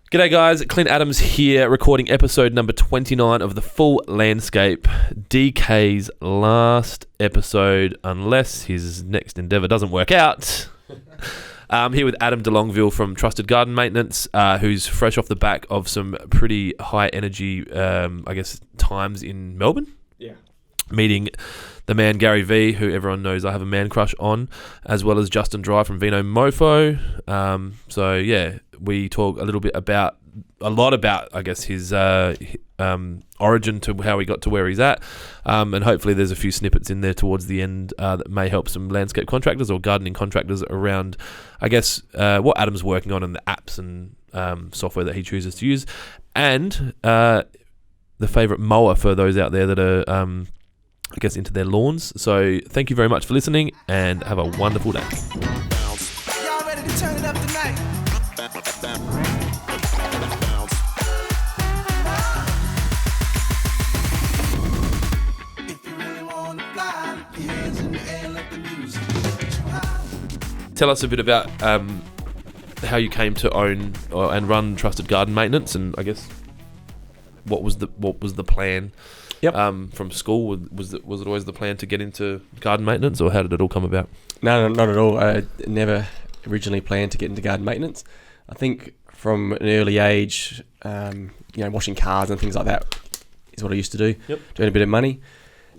G'day guys, Clint Adams here, recording episode number 29 of The Full Landscape, DK's last episode, unless his next endeavour doesn't work out. I'm here with Adam deLongville from Trusted Garden Maintenance, who's fresh off the back of some pretty high energy, times in Melbourne. Yeah. Meeting the man Gary Vee, who everyone knows I have a man crush on, as well as Justin Dry from Vino Mofo. We talk a lot about, I guess, his origin to how he got to where he's at, and hopefully there's a few snippets in there towards the end that may help some landscape contractors or gardening contractors around, I guess, what Adam's working on and the apps and software that he chooses to use, and the favourite mower for those out there that are, into their lawns. So thank you very much for listening and have a wonderful day. Y'all ready to turn it up tonight? Tell us a bit about how you came to own and run Trusted Garden Maintenance, and I guess what was the plan? Yep. From school, was it always the plan to get into garden maintenance, or how did it all come about? No, not at all. I never originally planned to get into garden maintenance. I think from an early age, washing cars and things like that is what I used to do. Yep. Doing a bit of money,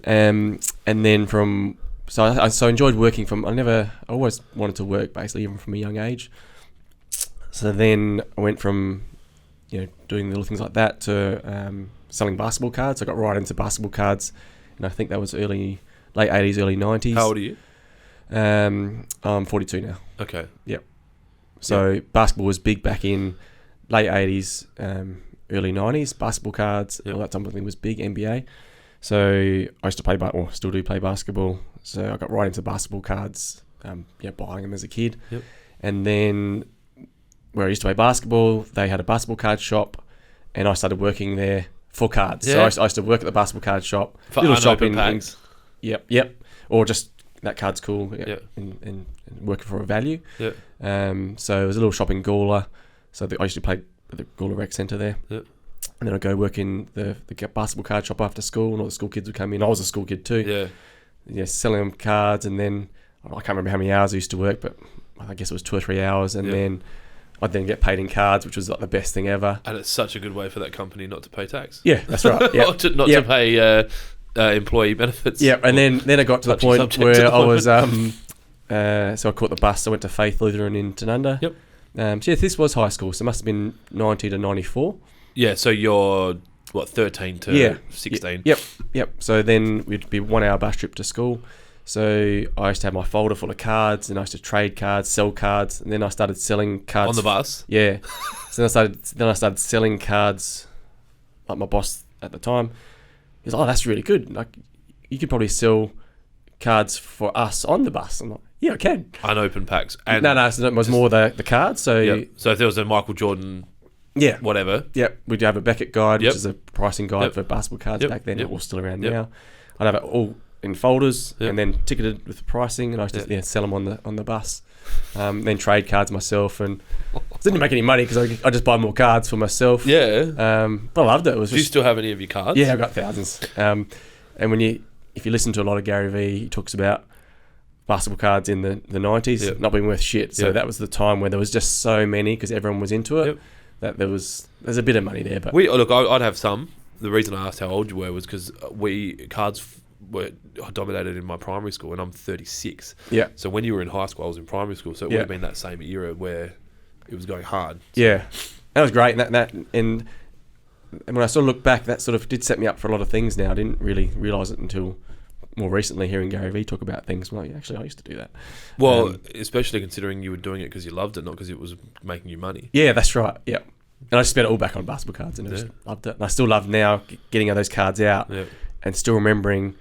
and then so I enjoyed working I always wanted to work basically even from a young age. So then I went from doing little things like that to selling basketball cards. I got right into basketball cards, and I think that was late 80s, early 90s. How old are you? I'm 42 now. Okay. Yep. So basketball was big back in late 80s, early 90s. Basketball cards, all that type of thing was big. NBA. So I used to play, still do play basketball. So I got right into basketball cards, buying them as a kid. Yep. And then where I used to play basketball, they had a basketball card shop, and I started working there for cards. Yeah. So I used to work at the basketball card shop. For little shop unopened packs. Yep. Or just that card's cool. Yep. And working for a value. Yep. So it was a little shop in Gawler. So I used to play at the Gawler Rec Centre there. Yep. And then I'd go work in the basketball card shop after school, and all the school kids would come in. I was a school kid too. Yeah. Yeah, selling them cards, and then I can't remember how many hours I used to work, but I guess it was 2 or 3 hours, and then I'd then get paid in cards, which was like the best thing ever. And it's such a good way for that company not to pay tax. Yeah, that's right. Yeah, not to pay employee benefits. Yeah, and then I got to the point where I was so I caught the bus. I went to Faith Lutheran in Tanunda. Yep. This was high school, so it must have been 90 to 94. Yeah, so you're 13 to 16. Yep. So then we'd be 1 hour bus trip to school. So I used to have my folder full of cards, and I used to trade cards, sell cards, and then I started selling cards on the bus. Yeah. So then I started selling cards. Like my boss at the time, he's like, "Oh, that's really good. Like, you could probably sell cards for us on the bus." I'm like, "Yeah, I can." Unopened packs. And no. So it was more the cards. So So if there was a Michael Jordan. Yeah. Whatever. Yep. We'd have a Beckett guide, which is a pricing guide for basketball cards back then. It was still around now. I'd have it all in folders and then ticketed with the pricing, and I used to sell them on the bus. Then trade cards myself, and I didn't make any money because I just buy more cards for myself. Yeah. But I loved it. Do you still have any of your cards? Yeah, I've got thousands. And if you listen to a lot of Gary Vee, he talks about basketball cards in the 90s not being worth shit. So that was the time where there was just so many because everyone was into it. Yep. That there's a bit of money there, but I'd have some. The reason I asked how old you were was because cards were dominated in my primary school, and I'm 36. Yeah. So when you were in high school, I was in primary school, so it would have been that same era where it was going hard. Yeah, that was great. And when I sort of look back, that sort of did set me up for a lot of things. Now I didn't really realise it until more recently, hearing Gary Vee talk about things. Well, actually, I used to do that. Well, especially considering you were doing it because you loved it, not because it was making you money. Yeah, that's right. Yeah. And I just spent it all back on basketball cards, and I just loved it. And I still love now getting those cards out and still remembering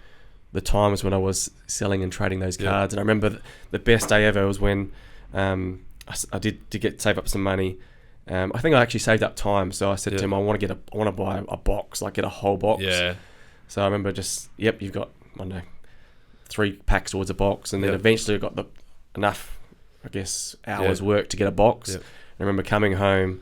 the times when I was selling and trading those cards. And I remember the best day ever was when I did save up some money. I think I actually saved up time, so I said to him, I want to buy a box, like get a whole box. Yeah. So I remember you've got, I don't know, 3 packs towards a box, and then eventually I got enough, I guess, hours work to get a box. Yep. I remember coming home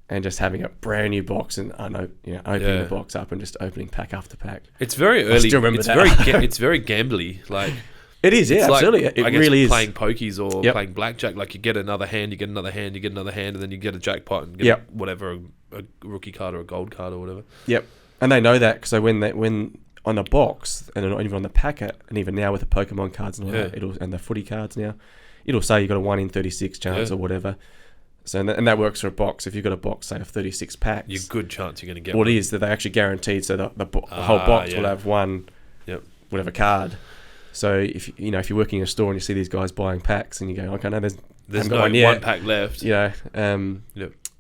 and just having a brand new box and opening the box up and just opening pack after pack. It's very early. I still remember it's that. it's very gambly. Like it is, yeah, absolutely. Like, it I guess really is. Playing pokies or playing blackjack. Like you get another hand, you get another hand, you get another hand, and then you get a jackpot and get whatever, a rookie card or a gold card or whatever. Yep, and they know that because when on the box and even on the packet, and even now with the Pokemon cards and all that, and the footy cards now, it'll say you got a 1 in 36 chance or whatever. So and that works for a box. If you've got a box, say of 36 packs, you're good chance you're going to get. What it is that they actually guaranteed, so the whole box will have one, whatever card. So if you're working in a store and you see these guys buying packs and you go, okay, no, there's no one pack left. And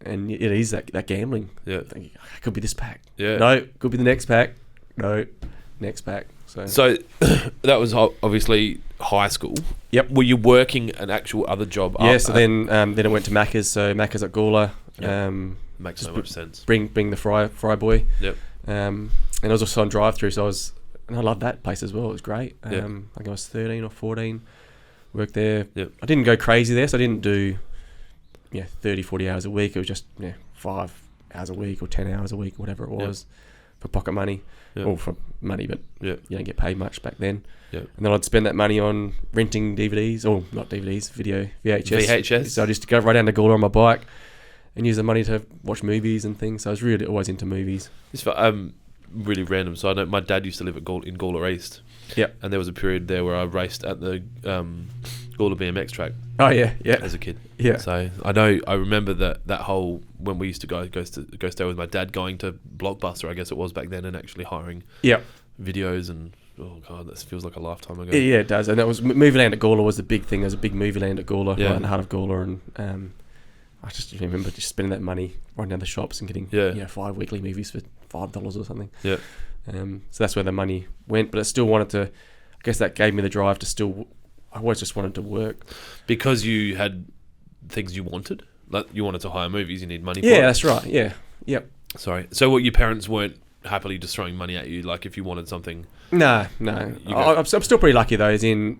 it is that gambling. Yeah, thinking, it could be this pack. Yeah, no, it could be the next pack. No, next pack. So that was obviously high school. Yep. Were you working an actual other job? Yeah. So then I went to Macca's. So Macca's at Gawler. Makes so much sense. Bring the fry boy. Yep. And I was also on drive-through, so I loved that place as well. It was great. I think I was 13 or 14. Worked there. Yep. I didn't go crazy there, so I didn't do 30, 40 hours a week. It was just 5 hours a week or 10 hours a week, whatever it was, for pocket money. Or for money, but you don't get paid much back then. And then I'd spend that money on renting DVDs, or not DVDs, VHS. So I just go right down to Gawler on my bike and use the money to watch movies and things. So I was really always into movies. It's really random. So I know my dad used to live in Gawler East. Yep. And there was a period there where I raced at the Gawler BMX track. Oh yeah. As a kid. Yeah. So I remember that whole when we used to go stay with my dad, going to Blockbuster, I guess it was back then, and actually hiring videos and oh god, this feels like a lifetime ago. Yeah, it does. And that was movie land at Gawler was the big thing. There was a big movie land at Gawler, right in the heart of Gawler, and I just remember just spending that money running down the shops and getting 5 weekly movies for $5 or something. Yeah. So that's where the money went, but I still wanted to. I guess that gave me the drive to still. I always just wanted to work because you had things you wanted. Like you wanted to hire movies, you need money for it. Yeah, that's right. Yeah. Yep. Sorry. So what, your parents weren't happily just throwing money at you, like if you wanted something? No. I'm still pretty lucky though, as in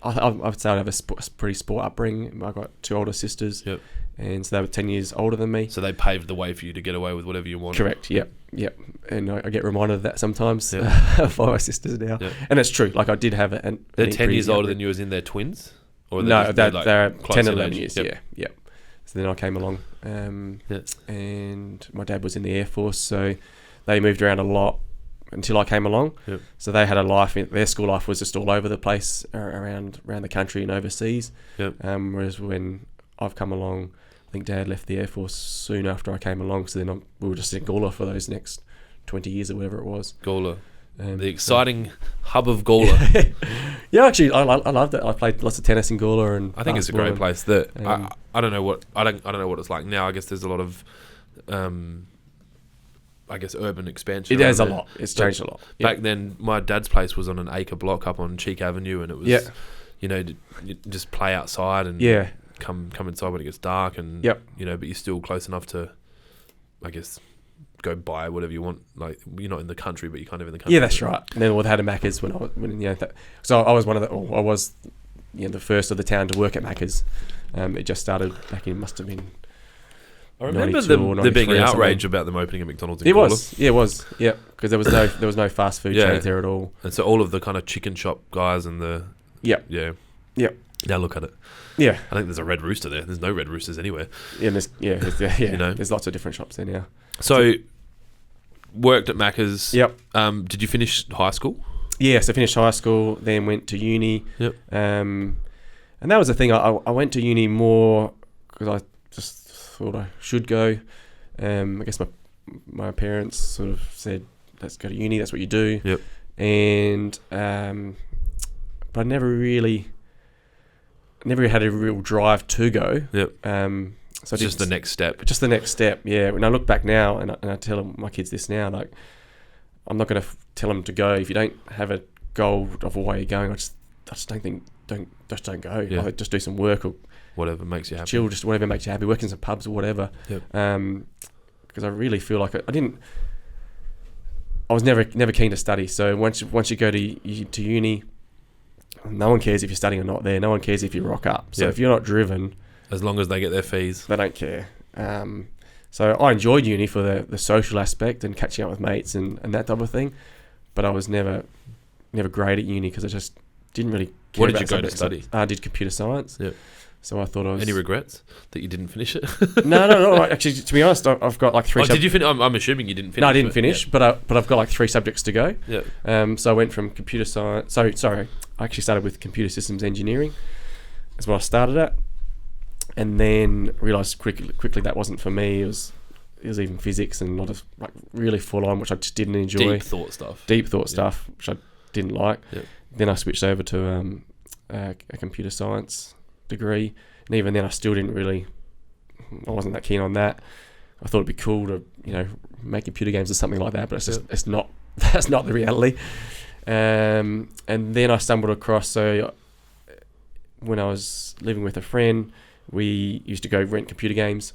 I'd say I have a pretty sport upbringing. I've got 2 older sisters. Yep. And so they were 10 years older than me. So they paved the way for you to get away with whatever you wanted. Correct, yep. And I get reminded of that sometimes by my sisters now. Yep. And it's true. Like I did have it. They're 10 years older than you, as in they're twins? Or no, they're 10 and 11 years, yep. So then I came along. And my dad was in the Air Force, so they moved around a lot until I came along. Yep. So they had a life, their school life was just all over the place, around the country and overseas. Yep. Whereas when I've come along, I think Dad left the Air Force soon after I came along, so then we were just in Gawler for those next 20 years or whatever it was. Gawler. The exciting hub of Gawler. Yeah, actually, I loved it. I played lots of tennis in Gawler, and I think it's a great place. I don't know what it's like now. I guess there's a lot of urban expansion. It has a lot. It's changed a lot. Back then, my dad's place was on an acre block up on Cheek Avenue, and it was you just play outside and come inside when it gets dark, and but you're still close enough to, I guess, go buy whatever you want. Like you're not in the country, but you're kind of in the country. Yeah, that's right. And then we had a Macca's so I was the first of the town to work at Macca's. It just started back in, must have been. I remember there being an outrage about them opening a McDonald's in Gawler. It was. Yeah, because there was no fast food chains there at all. And so all of the kind of chicken shop guys and the now look at it. Yeah, I think there's a Red Rooster there. There's no Red Roosters anywhere. Yeah, there's lots of different shops there now. So, worked at Macca's. Yep. Did you finish high school? Yes, I finished high school, then went to uni. Yep. And that was the thing. I went to uni more because I just thought I should go. I guess my parents sort of said, "Let's go to uni. That's what you do." Yep. And but I never had a real drive to go. Yep. So it's just the next step. Just the next step, yeah. When I look back now, and I tell my kids this now, like, I'm not going to tell them to go if you don't have a goal of why you're going. I just don't think don't go. Yeah. Like, just do some work or whatever makes you happy. Chill, just whatever makes you happy. Work in some pubs or whatever. Yep. Because I really feel like I was never keen to study. So once you go to uni, no one cares if you're studying or not there. No one cares if you rock up. So if you're not driven, as long as they get their fees, they don't care. So I enjoyed uni for the social aspect and catching up with mates and that type of thing, but I was never great at uni because I just didn't really care. What did you go to study? I did computer science. Yep. So I thought I was... Any regrets that you didn't finish it? No. Actually, to be honest, I've got like 3... Did you finish? I'm assuming you didn't finish. No, I didn't finish, but I've got like 3 subjects to go. Yeah. So I went from computer science... I actually started with computer systems engineering. That's what I started at. And then realised quickly that wasn't for me. It was even physics and a lot of like really full on, which I just didn't enjoy. Deep thought stuff, which I didn't like. Yep. Then I switched over to a computer science degree, and even then I still didn't really... I wasn't that keen on that. I thought it'd be cool to make computer games or something like that, but it's just it's not. That's not the reality. And then I stumbled across... So when I was living with a friend, we used to go rent computer games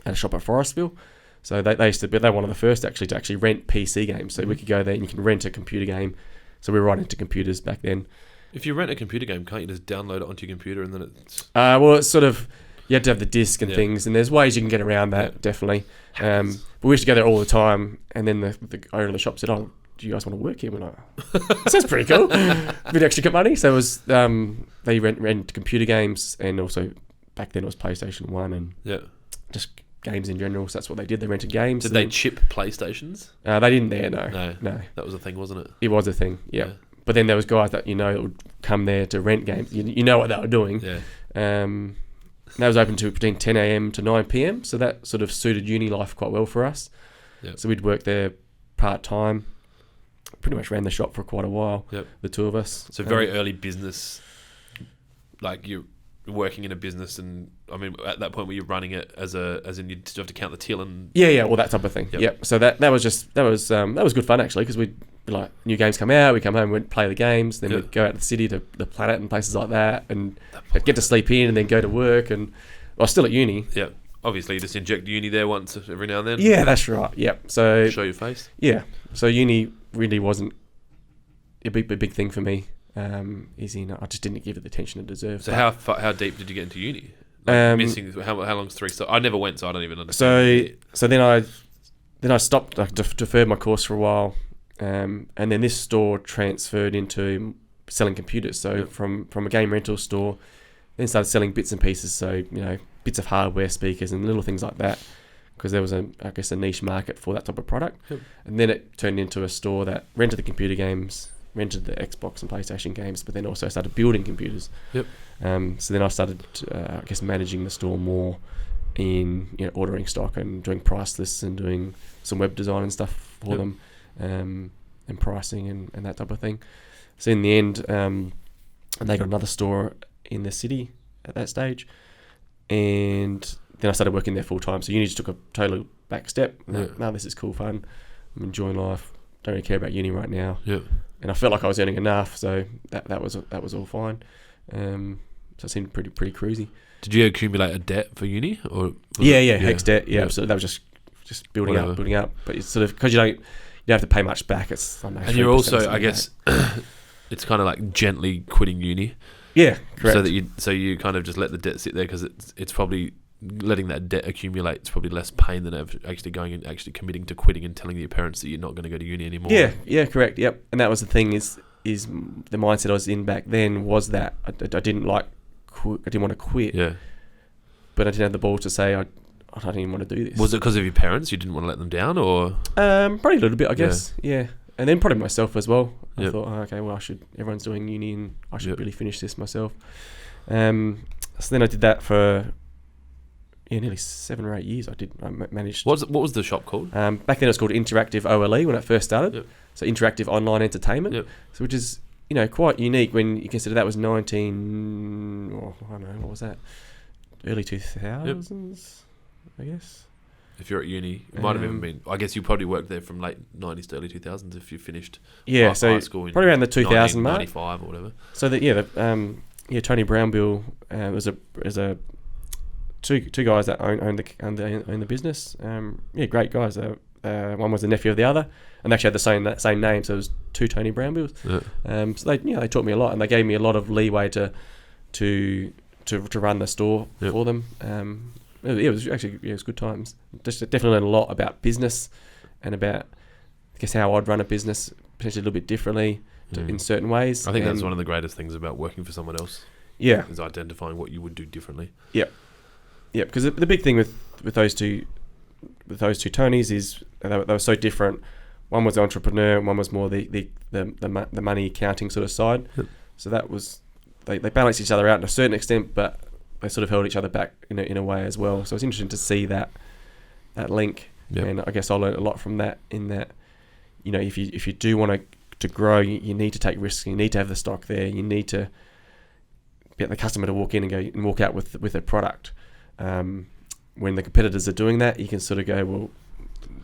at a shop at Forestville. So they used to be... They're one of the first to actually rent PC games. So we could go there and you can rent a computer game. So we were right into computers back then. If you rent a computer game, can't you just download it onto your computer and then it's... Well, it's sort of... You have to have the disc and things, and there's ways you can get around that, definitely. But we used to go there all the time, and then the owner of the shop said, "Oh, do you guys want to work here?" We're like, "That sounds pretty cool. A bit extra money." So it was... they rent computer games, and also back then it was PlayStation 1 and just games in general. So that's what they did. They rented games. Did they chip PlayStations? They didn't there, no. That was a thing, wasn't it? It was a thing, yeah. But then there was guys that that would come there to rent games. You know what they were doing. Yeah. That was open to between 10 a.m. to 9 p.m. So that sort of suited uni life quite well for us. Yep. So we'd work there part time. Pretty much ran the shop for quite a while. Yep. The two of us. So very early business. Like you're working in a business, and I mean at that point were you running it as in you still have to count the till and all that type of thing. Yep. So that was good fun actually, because we'd like new games come out, we come home, we'd play the games, then we'd go out to the city to the Planet and places like that, and I'd get to sleep in and then go to work, and I was still at uni. Yeah. Obviously you just inject uni there once every now and then. Yeah, that's right. Yep. So show your face. Yeah. So uni really wasn't a big thing for me. I just didn't give it the attention it deserved. So how deep did you get into uni? Missing how long's 3? So I never went, so I don't even understand. So then I stopped. I deferred my course for a while, and then this store transferred into selling computers. So from a game rental store, then started selling bits and pieces. So bits of hardware, speakers, and little things like that, because there was a niche market for that type of product. Yep. And then it turned into a store that rented the computer games, rented the Xbox and PlayStation games, but then also started building computers. Yep. So then I started, managing the store more in ordering stock and doing price lists and doing some web design and stuff for them, and pricing and that type of thing. So in the end, they got another store in the city at that stage, and then I started working there full time. So uni just took a total back step. Now this is cool fun. I'm enjoying life. Don't really care about uni right now. Yeah. And I felt like I was earning enough, so that was all fine. So it seemed pretty cruisy. Did you accumulate a debt for uni, or hex debt? Yeah, so that was just building up. But it's sort of because you don't have to pay much back. It's and you're also, I guess, it's kind of like gently quitting uni. Yeah, correct. So you kind of just let the debt sit there, because it's probably letting that debt accumulate. It's probably less pain than actually going and actually committing to quitting and telling your parents that you're not going to go to uni anymore. Yeah, correct. Yep. And that was the thing is the mindset I was in back then was that I didn't want to quit. Yeah. But I didn't have the balls to say I don't even want to do this. Was it because of your parents? You didn't want to let them down, or? Probably a little bit, I guess. Yeah. And then probably myself as well. I thought, okay, well, everyone's doing uni and I should really finish this myself. So then I did that for nearly 7 or 8 years. I managed. What was the shop called? Back then it was called Interactive OLE when it first started. Yep. So Interactive Online Entertainment. Yep. So which is quite unique when you consider that was I don't know, what was that? Early 2000s, I guess. If you're at uni, it might have even been. I guess you probably worked there from late 90s to early 2000s if you finished. Yeah, so high school probably around the 2000 mark, 95 or whatever. So Tony Brownbill was a two guys that own the business. Great guys. One was the nephew of the other, and they actually had the same name, so it was two Tony Brownbills. Yeah. So they taught me a lot, and they gave me a lot of leeway to run the store for them. It was actually it was good times. Just definitely learned a lot about business and about, I guess, how I'd run a business potentially a little bit differently in certain ways. I think that's one of the greatest things about working for someone else. Yeah, is identifying what you would do differently. Yeah, because the big thing with those two Tonys is they were so different. One was the entrepreneur, and one was more the money accounting sort of side. Yep. So that was they balanced each other out to a certain extent, but they sort of held each other back in a way as well. So it's interesting to see that link. Yep. And I guess I learned a lot from that. In that, if you do want to grow, you need to take risks. You need to have the stock there. You need to get the customer to walk in and walk out with a product. When the competitors are doing that, you can sort of go, well,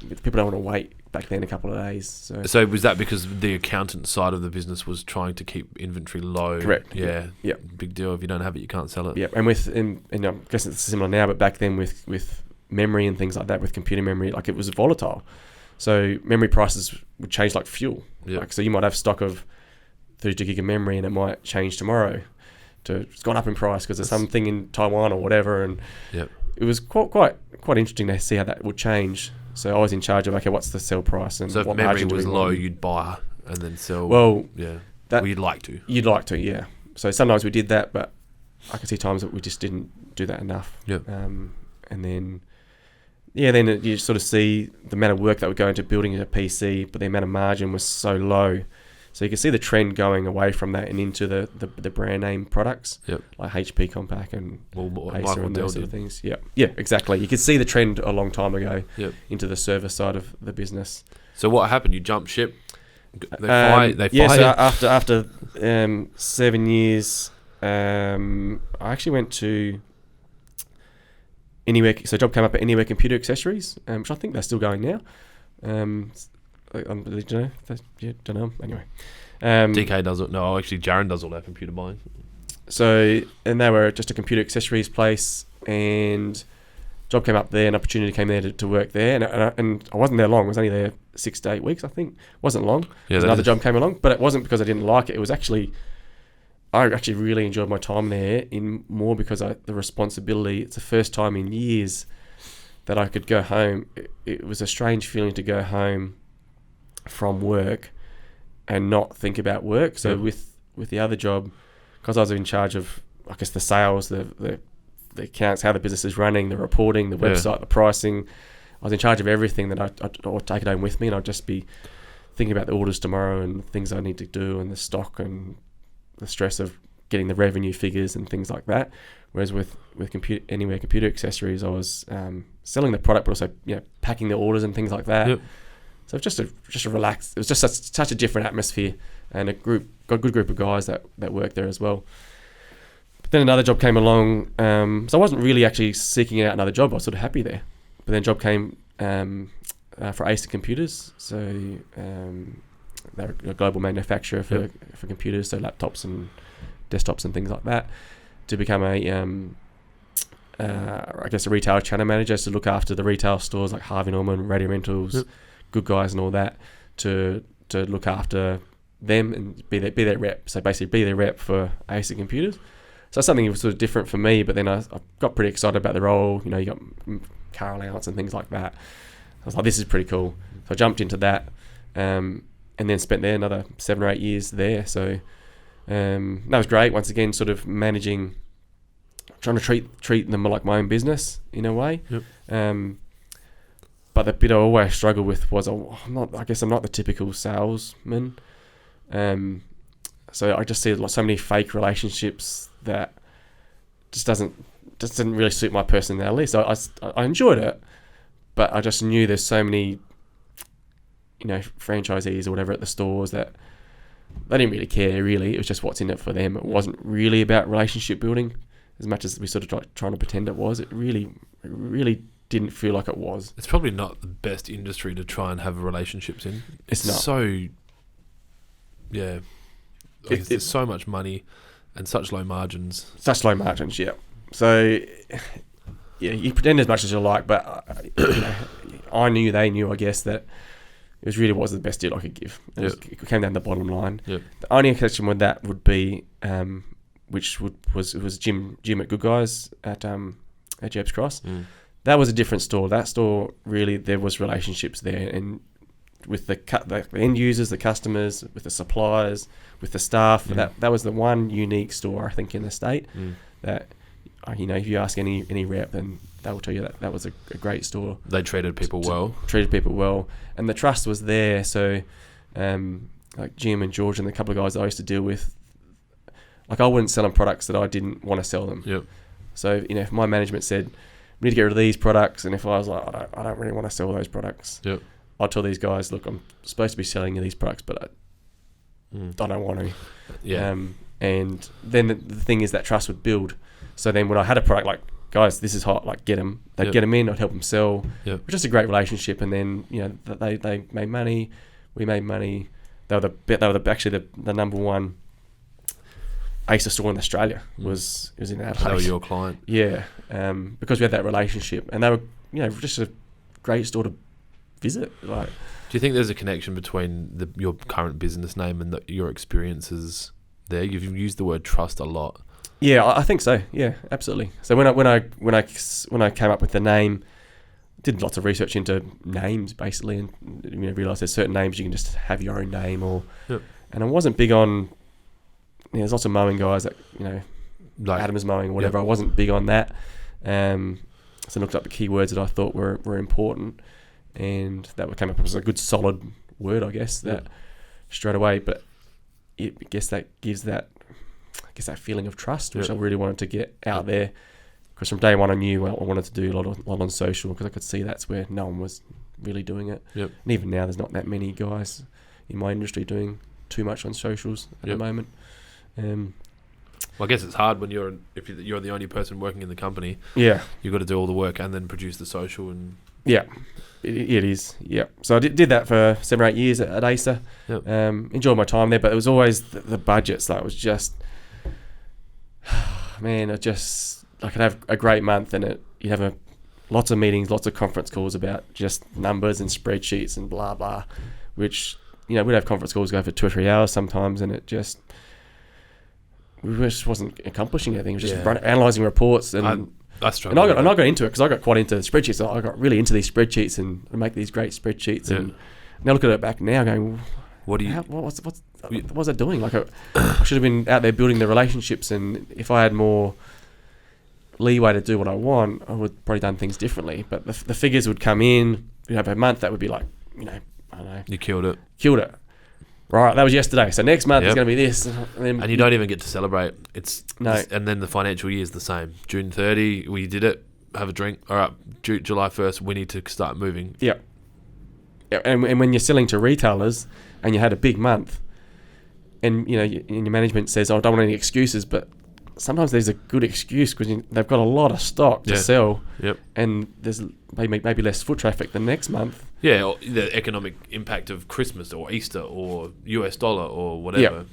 people don't want to wait back then a couple of days. So was that because the accountant side of the business was trying to keep inventory low? Correct. Yeah. Yeah. Big deal. If you don't have it, you can't sell it. Yeah. And I guess it's similar now, but back then with memory and things like that, with computer memory, like it was volatile. So memory prices would change like fuel. Yeah. So you might have stock of 32 gig of memory and it might change tomorrow. It's gone up in price because there's something in Taiwan or whatever, and it was quite interesting to see how that would change. So I was in charge of, okay, what's the sell price, and so if what memory margin was low, you'd buy and then sell. Well, you'd like to. You'd like to, yeah. So sometimes we did that, but I could see times that we just didn't do that enough. Yeah. And then you sort of see the amount of work that would go into building a PC, but the amount of margin was so low. So you can see the trend going away from that and into the brand name products, like HP Compaq and Acer and those sort of things. Yeah, exactly. You could see the trend a long time ago into the service side of the business. So what happened? You jumped ship. They fired. So after 7 years, I actually went to Anywhere. So a job came up at Anywhere Computer Accessories, which I think they're still going now. Don't know. Anyway, DK does it. No, actually, Jaron does all our computer buying. So, and they were just a computer accessories place, and job came up there, an opportunity came there to work there, and I wasn't there long. I was only there 6 to 8 weeks, I think. Wasn't long. Yeah, another job came along, but it wasn't because I didn't like it. It was actually, I actually really enjoyed my time there, in more because the responsibility. It's the first time in years that I could go home. It was a strange feeling to go home from work and not think about work. So with the other job, because I was in charge of, I guess, the sales, the accounts, how the business is running, the reporting, the website, the pricing, I was in charge of everything that I'd take it home with me, and I'd just be thinking about the orders tomorrow and things I need to do and the stock and the stress of getting the revenue figures and things like that. Whereas with Anywhere Computer Accessories, I was selling the product, but also packing the orders and things like that. Yep. So it's just a relaxed. It was just such a different atmosphere, and a good group of guys that worked there as well. But then another job came along, so I wasn't really actually seeking out another job. I was sort of happy there. But then a job came for Acer Computers, so they're a global manufacturer for computers, so laptops and desktops and things like that, to become a retail channel manager, to look after the retail stores like Harvey Norman, Radio Rentals, Good Guys and all that, to look after them and be their rep. So basically be their rep for Acer Computers. So something that was sort of different for me, but then I got pretty excited about the role. You got car allowance and things like that. I was like, this is pretty cool. So I jumped into that, and then spent there another 7 or 8 years there. So that was great. Once again, sort of managing, trying to treat them like my own business in a way. Yep. But the bit I always struggled with was I'm not the typical salesman. So I just see so many fake relationships that just didn't really suit my personality. So I enjoyed it, but I just knew there's so many, franchisees or whatever at the stores that they didn't really care. Really, it was just what's in it for them. It wasn't really about relationship building as much as we sort of trying to pretend it was. It really didn't feel like it was. It's probably not the best industry to try and have relationships in. It's not. So, yeah. There's so much money and such low margins. Such low margins, yeah. So, yeah, you pretend as much as you like, but I knew, they knew, I guess, that it wasn't the best deal I could give. It came down to the bottom line. Yep. The only exception with that would be, was Jim at Good Guys at at Jebb's Cross. That was a different store. That store, really, there was relationships there, and with the end users, the customers, with the suppliers, with the staff. That was the one unique store, I think, in the state that, if you ask any rep, then they will tell you that was a great store. They treated people well. Treated people well, and the trust was there. So, like Jim and George and the couple of guys that I used to deal with, like I wouldn't sell them products that I didn't want to sell them. Yep. So, if my management said, we need to get rid of these products, and if I was like, I don't really want to sell those products, I'd tell these guys, look, I'm supposed to be selling you these products, but I don't want to. Yeah. And then the thing is that trust would build. So then when I had a product like, guys, this is hot, like get them. They'd get them in, I'd help them sell. It was just a great relationship. And then, they made money, we made money. They were actually the number one Acer store in Australia was in Adelaide. They were your client. Yeah, because we had that relationship, and they were, just a great store to visit. Like, do you think there's a connection between your current business name and your experiences there? You've used the word trust a lot. Yeah, I think so. Yeah, absolutely. So when I came up with the name, did lots of research into names basically, and realised there's certain names you can just have your own name and I wasn't big on. There's lots of mowing guys that like Adam's Mowing or whatever. I wasn't big on that. So I looked up the keywords that I thought were important, and that came up as a good solid word, I guess, that straight away. But I guess that gives that feeling of trust, which I really wanted to get out there. Because from day one, I knew I wanted to do a lot on social, because I could see that's where no one was really doing it. Yep. And even now, there's not that many guys in my industry doing too much on socials at the moment. Well, I guess it's hard when you're the only person working in the company. Yeah, you've got to do all the work and then produce the social and. Yeah, it is. Yeah, so I did that for 7 or 8 years at Acer. Yep. Enjoyed my time there, but it was always the budgets. Like, it was just, man, I could have a great month, and you'd have lots of meetings, lots of conference calls about just numbers and spreadsheets and blah blah, which we'd have conference calls go for 2 or 3 hours sometimes, and we just wasn't accomplishing anything. It was just analysing reports, and I got into it because I got quite into the spreadsheets. So I got really into these spreadsheets and make these great spreadsheets. And now look at it back now, going, what's that doing? Like, I should have been out there building the relationships, and if I had more leeway to do what I want, I would probably done things differently. But the figures would come in. You'd have a month that would be like, I don't know. You killed it. Right, that was yesterday. So next month is going to be this, and you don't even get to celebrate. And then the financial year is the same. June 30, we did it. Have a drink. All right, July 1st, we need to start moving. Yeah. And when you're selling to retailers, and you had a big month, and your management says, "Oh, I don't want any excuses," but sometimes there's a good excuse because they've got a lot of stock to sell, and there's maybe less foot traffic the next month. Yeah, or the economic impact of Christmas or Easter or US dollar or whatever.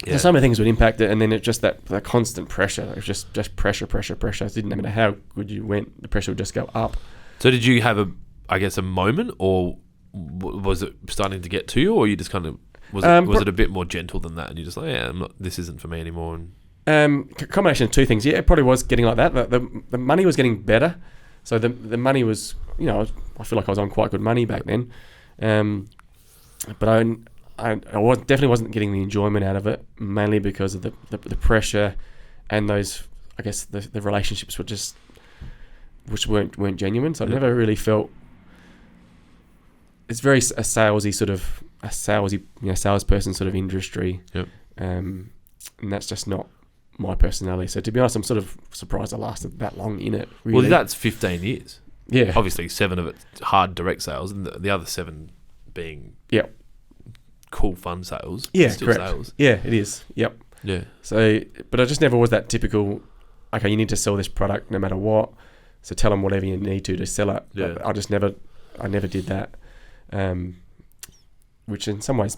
So some of the things would impact it, and then it's just that constant pressure. It was just pressure. It didn't matter how good you went, the pressure would just go up. So did you have a moment, or was it starting to get to you, or you just kind of was it a bit more gentle than that, and you're just like, this isn't for me anymore? And combination of two things. Yeah, it probably was getting like that. The money was getting better, so the money was, I feel like I was on quite good money back then, but I definitely wasn't getting the enjoyment out of it, mainly because of the pressure and those, I guess, the relationships which weren't genuine. So I never really felt. It's very a salesy salesperson sort of industry, and that's just not my personality. So to be honest, I'm sort of surprised I lasted that long in it. Really. Well, that's 15 years. Yeah. Obviously, 7 of it hard direct sales, and the other 7 being cool fun sales. Yeah, still correct. Sales. Yeah, it is. Yep. Yeah. So, but I just never was that typical. Okay, you need to sell this product no matter what. So tell them whatever you need to sell it. Yeah. But I never did that. Which in some ways,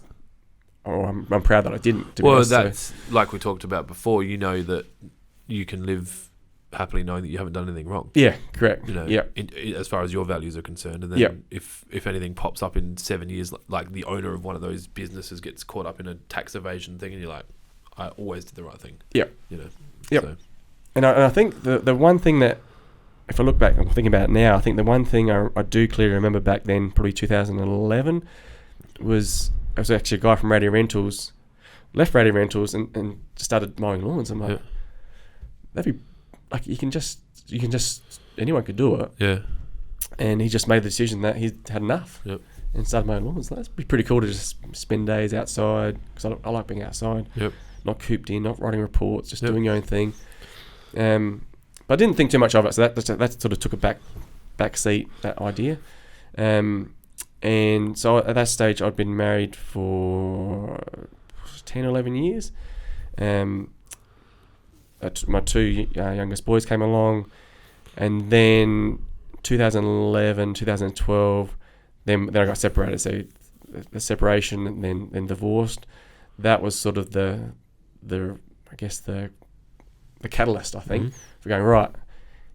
I'm proud that I didn't. That's like we talked about before. That you can live happily knowing that you haven't done anything wrong. Yeah, correct. As far as your values are concerned, and then if anything pops up in 7 years, like the owner of one of those businesses gets caught up in a tax evasion thing, and you're like, I always did the right thing. Yeah. So. And I think the one thing that if I look back, I'm thinking about it now, I think the one thing I do clearly remember back then, probably 2011, was I was actually a guy from Radio Rentals, left Radio Rentals and started mowing lawns. I'm like, that'd be like you can just anyone could do it. Yeah. And he just made the decision that he had enough. Yep. And started mowing lawns. That'd be pretty cool to just spend days outside, because I like being outside. Yep. Not cooped in, not writing reports, just doing your own thing. But I didn't think too much of it, so that sort of took a back seat, that idea. And so at that stage, I'd been married for 10 or 11 years. My two youngest boys came along, and then 2011, 2012, then I got separated. So the separation and then divorced. That was sort of the catalyst, I think, for going, right,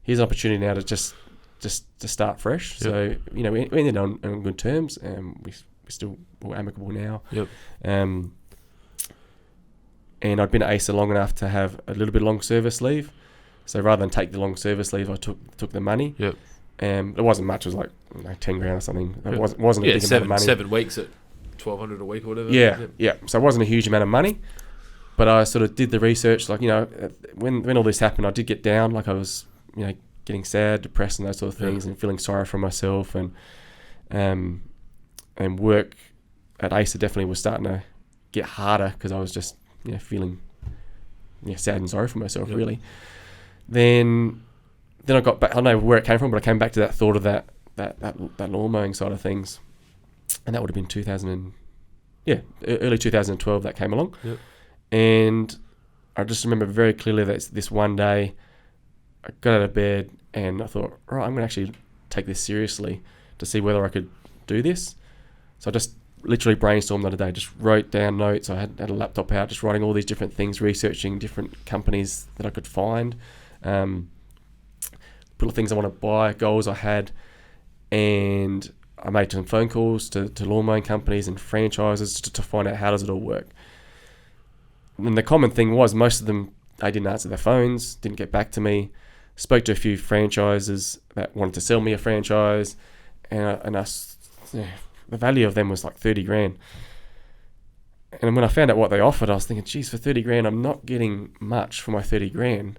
here's an opportunity now to just to start fresh. Yep. So, we ended on good terms, and we're still amicable now. Yep. And I'd been at ASA long enough to have a little bit of long service leave. So rather than take the long service leave, I took the money. Yep. It wasn't much. It was like 10 grand or something. It wasn't a big amount of money. 7 weeks at $1,200 a week or whatever. Yeah. So it wasn't a huge amount of money. But I sort of did the research, like, when all this happened, I did get down, like I was, getting sad, depressed and those sort of things, and feeling sorry for myself, and work at ASA definitely was starting to get harder, because I was just, feeling sad and sorry for myself, really. Then I got back, I don't know where it came from, but I came back to that thought of that lawn mowing side of things, and that would have been early 2012 that came along. Yep. And I just remember very clearly that this one day I got out of bed and I thought, all right, I'm going to actually take this seriously to see whether I could do this. So I just literally brainstormed the other day, just wrote down notes. I had a laptop out, just writing all these different things, researching different companies that I could find, little things I want to buy, goals I had, and I made some phone calls to lawn mowing companies and franchises to find out how does it all work. And the common thing was most of them, they didn't answer their phones, didn't get back to me. Spoke to a few franchises that wanted to sell me a franchise, and the value of them was like 30 grand. And when I found out what they offered, I was thinking, geez, for 30 grand, I'm not getting much for my 30 grand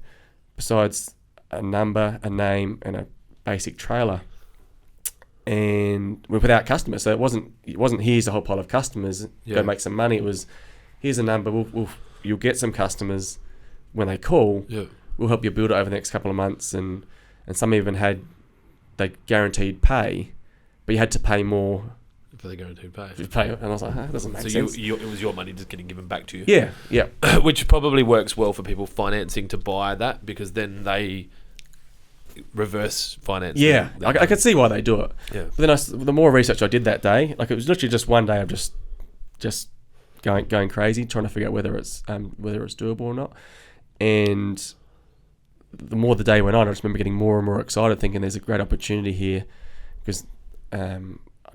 besides a number, a name, and a basic trailer. And without customers. So it wasn't here's a whole pile of customers, go make some money. It was, here's a number, you'll get some customers when they call. Yeah. We'll help you build it over the next couple of months. And some even had, they guaranteed pay, but you had to pay more for the guaranteed pay. And I was like, that doesn't make sense. So it was your money just getting given back to you. Yeah. Which probably works well for people financing to buy that, because then they reverse finance. Yeah, I could see why they do it. Yeah. But then the more research I did that day, like it was literally just one day of just going crazy, trying to figure out whether it's doable or not. And the more the day went on, I just remember getting more and more excited, thinking there's a great opportunity here, because I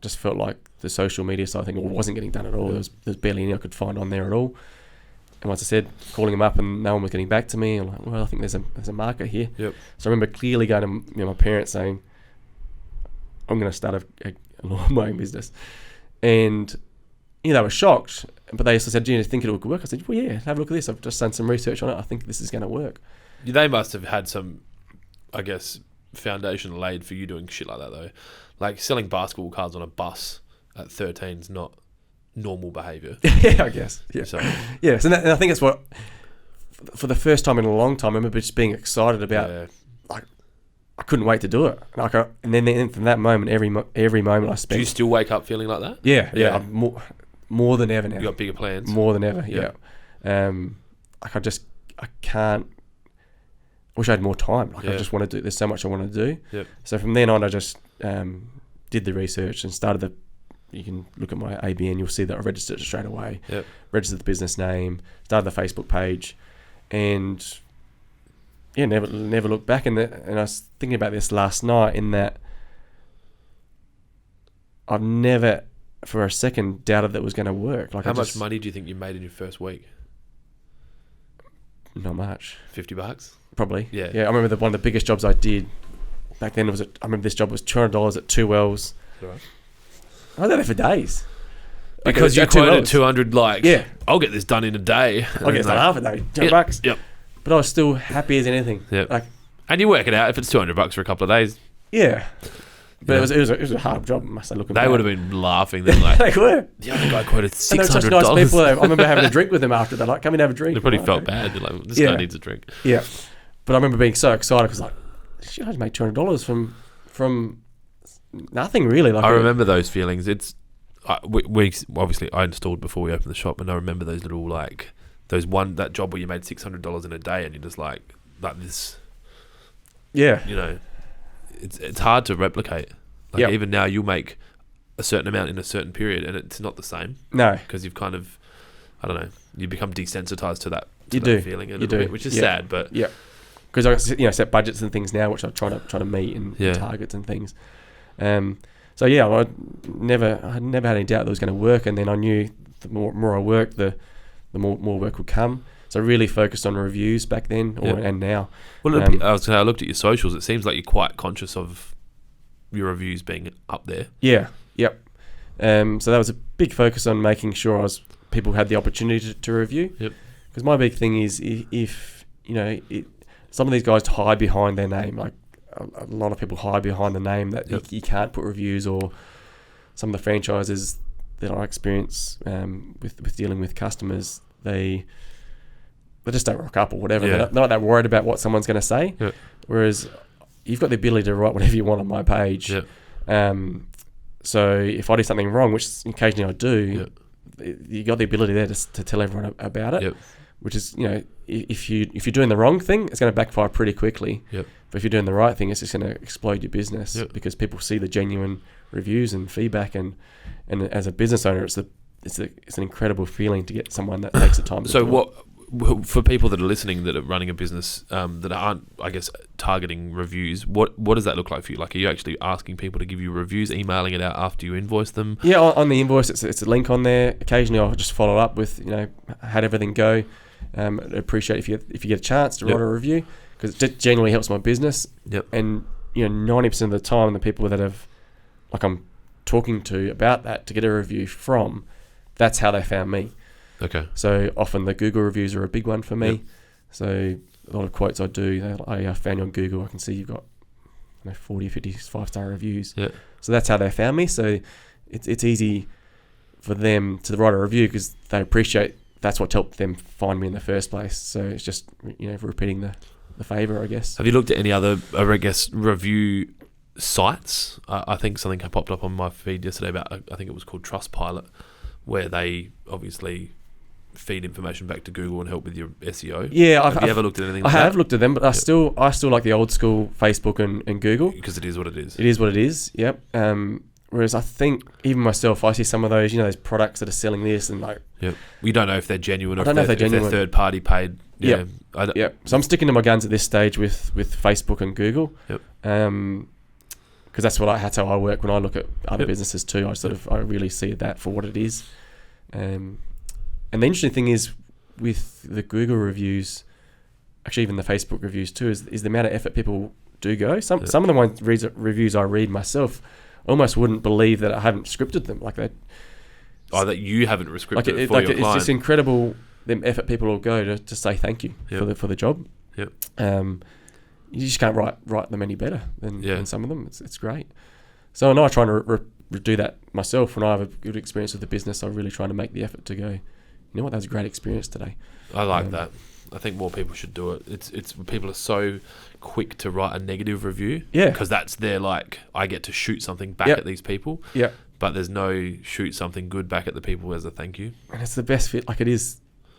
just felt like the social media side thing wasn't getting done at all. There's barely any I could find on there at all. And once I said, calling them up and no one was getting back to me, I'm like, well, I think there's a market here. Yep. So I remember clearly going to my parents saying, I'm going to start a lawn mowing business. And they were shocked, but they also said, do you think it would work? I said, well, yeah, have a look at this. I've just done some research on it. I think this is going to work. They must have had some, I guess, foundation laid for you doing shit like that, though. Like selling basketball cards on a bus at 13 is not normal behaviour. Yeah, I guess. Yeah. So. Yes, and I think it's what, for the first time in a long time, I remember just being excited about, like, I couldn't wait to do it. Like, and then from that moment, every moment I spent. Do you still wake up feeling like that? Yeah. I'm more than ever now. You got bigger plans? More than ever, yeah. Like I can't, I wish I had more time. Like I just want to do, there's so much I want to do. Yep. So from then on, I just did the research and started you can look at my ABN, you'll see that I registered it straight away. Yep. Registered the business name, started the Facebook page, and never looked back. And I was thinking about this last night, in that I've never for a second doubted that it was going to work. Like, how much money do you think you made in your first week? Not much. $50? Probably. Yeah. I remember one of the biggest jobs I did back then I remember this job was $200 at 2 wells. Right. I was there for days. Because you quoted 200, like, yeah, I'll get this done in a day. I'll get this done half a day, $200. Yep. But I was still happy as anything. Yep. Like, and you work it out if it's $200 for a couple of days. Yeah. But it was a hard job, must I look back. They would have been laughing. They're like, they were. The other guy quoted $600. And they were such nice people. I remember having a drink with them after. They're like, come in and have a drink. They probably felt bad. They're like, this guy needs a drink. Yeah. But I remember being so excited because like, shit, I just made $200 from nothing really. Like, I remember those feelings. It's we obviously I installed before we opened the shop, and I remember those little like that job where you made $600 in a day, and you're just like this. Yeah. You know, it's hard to replicate. Like even now, you'll make a certain amount in a certain period, and it's not the same. No, because you've kind of, I don't know, you become desensitized to that. You do feeling a little bit, which is sad, but because I set budgets and things now, which I try to meet and targets and things. So yeah, I never had any doubt that it was going to work, and then I knew the more I worked, the more work would come. So I really focused on reviews back then and now. Well, I looked at your socials. It seems like you're quite conscious of your reviews being up there. Yeah. Yep. So that was a big focus on making sure people had the opportunity to review. Yep. Because my big thing is if some of these guys hide behind their name, like a lot of people hide behind the name that you can't put reviews, or some of the franchises that I experience with dealing with customers, they just don't rock up or whatever. They're not that worried about what someone's going to say. Yep. Whereas you've got the ability to write whatever you want on my page. Yep. So if I do something wrong, which occasionally I do, you got the ability there to tell everyone about it. Yep. Which is, if you're doing the wrong thing, it's going to backfire pretty quickly. Yep. But if you're doing the right thing, it's just going to explode your business because people see the genuine reviews and feedback, and as a business owner, it's an incredible feeling to get someone that takes the time to do it. For people that are listening that are running a business that aren't, I guess, targeting reviews, what does that look like for you? Like, are you actually asking people to give you reviews, emailing it out after you invoice them? Yeah, on the invoice, it's a link on there. Occasionally, I'll just follow up with, how'd everything go? I'd appreciate if you get a chance to write a review, because it genuinely helps my business. Yep. And 90% of the time, the people that I'm talking to about that to get a review from, that's how they found me. Okay. So often the Google reviews are a big one for me. Yep. So a lot of quotes I do, I found you on Google. I can see you've got 40, 50, 5-star reviews. Yep. So that's how they found me. So it's easy for them to write a review because they appreciate that's what helped them find me in the first place. So it's just repeating the favour, I guess. Have you looked at any other, I guess, review sites? I think something popped up on my feed yesterday about, I think it was called Trustpilot, where they obviously feed information back to Google and help with your SEO. Yeah, have you ever looked at anything? I have looked at them, but I still like the old school Facebook and Google, because it is what it is. It is what it is. Yep. Whereas I think even myself, I see some of those, those products that are selling this and like. Yep. We don't know if they're genuine or if they're third party paid. Yeah. Yep. So I'm sticking to my guns at this stage with Facebook and Google. Yep. Because that's how I work when I look at other businesses too. I really see that for what it is. And the interesting thing is with the Google reviews, actually even the Facebook reviews too, is the amount of effort people do go. Some of the reviews I read myself, I almost wouldn't believe that I haven't scripted them like that. That you haven't scripted it for your client. It's just incredible the effort people will go to say thank you for the job. Yep. You just can't write them any better than some of them. It's great. So I try to do that myself. When I have a good experience with the business, I'm really trying to make the effort to go, you know what, that was a great experience today. I like that. I think more people should do it. It's people are so quick to write a negative review. Yeah. Because that's their I get to shoot something back at these people. Yeah. But there's no shoot something good back at the people as a thank you. And it's the best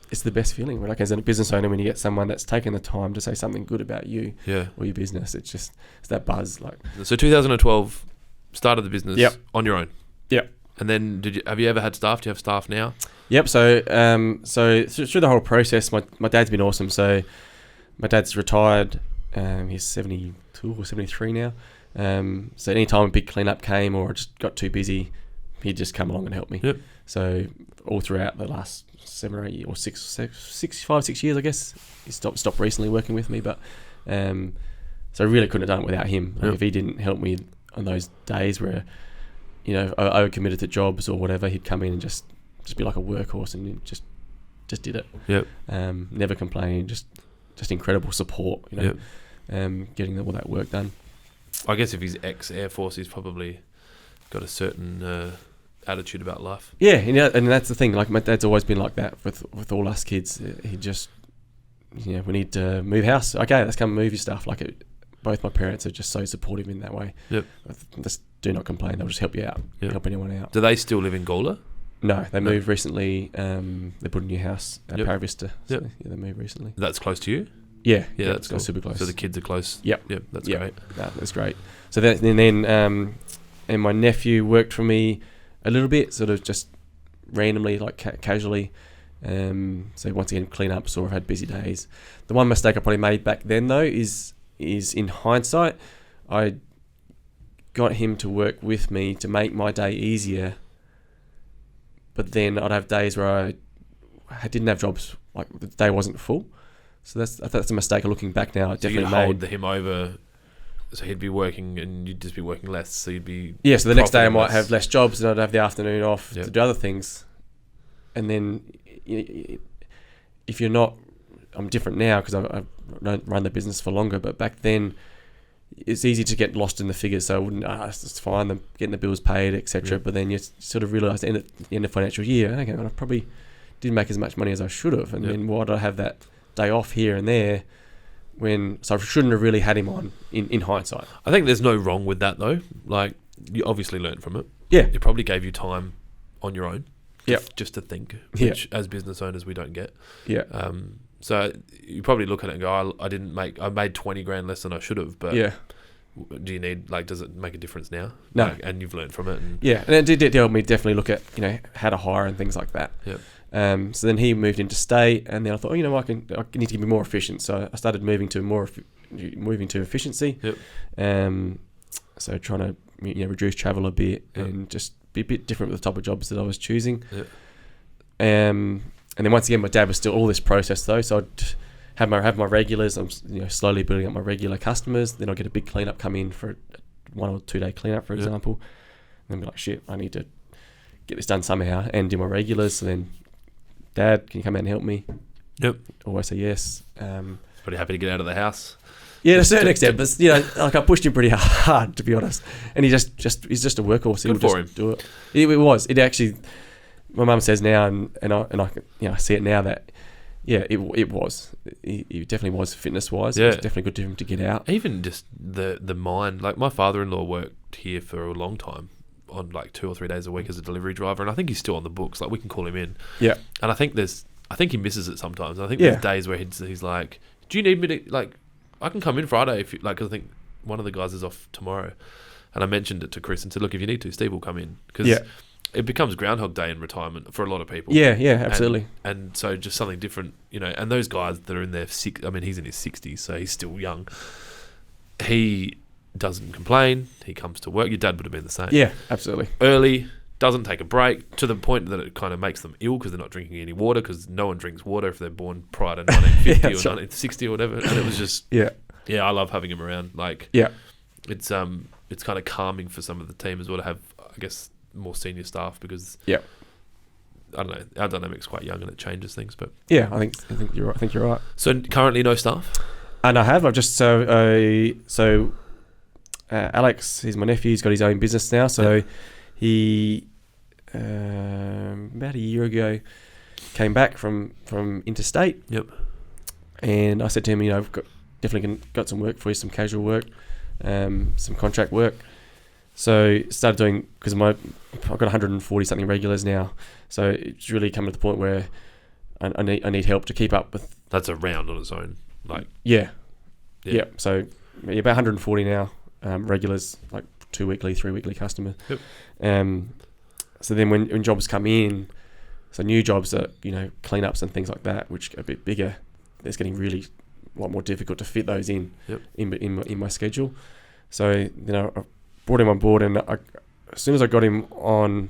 it's the best feeling when, as a business owner, when you get someone that's taken the time to say something good about you or your business. It's that buzz. So 2012, started the business on your own. Yep. And then have you ever had staff? Do you have staff now? Yep. So through the whole process, my dad's been awesome. So my dad's retired. He's 72 or 73 now. So anytime a big cleanup came or just got too busy, he'd just come along and help me. Yep. So all throughout the last 7 or 8 or 6 years, I guess. He stopped recently working with me, but So I really couldn't have done it without him. Like Yep. if he didn't help me on those days where, you know, I was committed to jobs or whatever, he'd come in and just be like a workhorse and he just did it. Yep. Never complaining, just incredible support, you know, Yep. getting all that work done. I guess if he's ex-Air Force, he's probably got a certain attitude about life. Yeah, and that's the thing. Like my dad's always been like that with all us kids. He just, you know, we need to move house. Okay, let's come move your stuff. Like both my parents are just so supportive in that way. Yep. Just do not complain. They'll just help you out. Yep. Help anyone out. Do they still live in Gawler? No, they moved recently. They put a new house at Yep. Paravista. So Yep. yeah, they moved recently. That's close to you? Yeah, Yeah, that's cool. super close. So the kids are close? Yep. Yep, that's Yep. great. No, that's great. So then and my nephew worked for me a little bit, sort of just randomly, like casually. So once again, cleanups or had busy days. The one mistake I probably made back then though is in hindsight, I got him to work with me to make my day easier. But then I'd have days where I didn't have jobs, like the day wasn't full. So that's a mistake. Looking back now, I So definitely you'd made. hold him over, so he'd be working and you'd just be working less. So you'd be Yeah, so the next day I profiting might less. have less jobs and I'd have the afternoon off Yep. to do other things. And then if you're not, I'm different now because I don't run the business for longer, but back then it's easy to get lost in the figures. So I wouldn't, it's fine, getting the bills paid, etc. Yep. But then you sort of realise at the end of financial year, okay, well, I probably didn't make as much money as I should have. And Yep. then why did I have that day off here and there so I shouldn't have really had him on in hindsight. I think there's no wrong with that though. Like, you obviously learned from it. Yeah. It probably gave you time on your own. Yep. Just to think, Yeah. which as business owners we don't get. Yeah. So you probably look at it and go, I made 20 grand less than I should have, but Yeah. do you need, like, does it make a difference now? No. Like, and you've learned from it. And Yeah, and it did help me definitely look at, you know, how to hire and things like that. Yep. So then he moved into state, and then I thought, I need to be more efficient. So I started moving to efficiency. Yep. So trying to reduce travel a bit and just be a bit different with the type of jobs that I was choosing. Yep. And then once again, my dad was still all this process though. So I'd have my regulars. I'm slowly building up my regular customers. Then I'll get a big cleanup come in for a 1 or 2 day cleanup, for example. And then be like, shit, I need to get this done somehow and do my regulars. So then, Dad, can you come out and help me? Yep. Always say yes. Pretty happy to get out of the house. Yeah, to a certain extent, but like I pushed him pretty hard, to be honest. And he's just a workhorse. Good for him. Do it. It was. It actually. My mum says now, and I see it now that it was. It definitely was fitness wise. Yeah. It was definitely good to him to get out. Even just the mind. Like, my father-in-law worked here for a long time on like 2 or 3 days a week as a delivery driver, and I think he's still on the books. Like, we can call him in. Yeah. And I think he misses it sometimes. I think there's days where he's like, do you need me to, like, I can come in Friday if you, like, because I think one of the guys is off tomorrow. And I mentioned it to Chris and said, look, if you need to, Steve will come in. Because it becomes Groundhog Day in retirement for a lot of people. Yeah, absolutely. And so just something different, and those guys that are in their he's in his 60s, so he's still young. He doesn't complain. He comes to work. Your dad would have been the same. Yeah, absolutely. Early, doesn't take a break, to the point that it kind of makes them ill because they're not drinking any water, because no one drinks water if they're born prior to 1950 or 1960 or whatever. And it was just, I love having him around. Like, it's kind of calming for some of the team as well to have, I guess, more senior staff, because I don't know, our dynamic's quite young and it changes things. But I think you're right. I think you're right. So currently no staff. And I've just Alex, he's my nephew. He's got his own business now. So he about a year ago came back from interstate. Yep. And I said to him, I've definitely got some work for you, some casual work, some contract work. So started doing, because I've got 140 something regulars now. So it's really come to the point where I need help to keep up with. That's a round on its own. Like, yeah. So about 140 now, regulars, like 2 weekly, 3 weekly customers. Yep. So then when jobs come in, so new jobs are, cleanups and things like that, which are a bit bigger, it's getting really a lot more difficult to fit those in my schedule. So I brought him on board, and as soon as I got him on,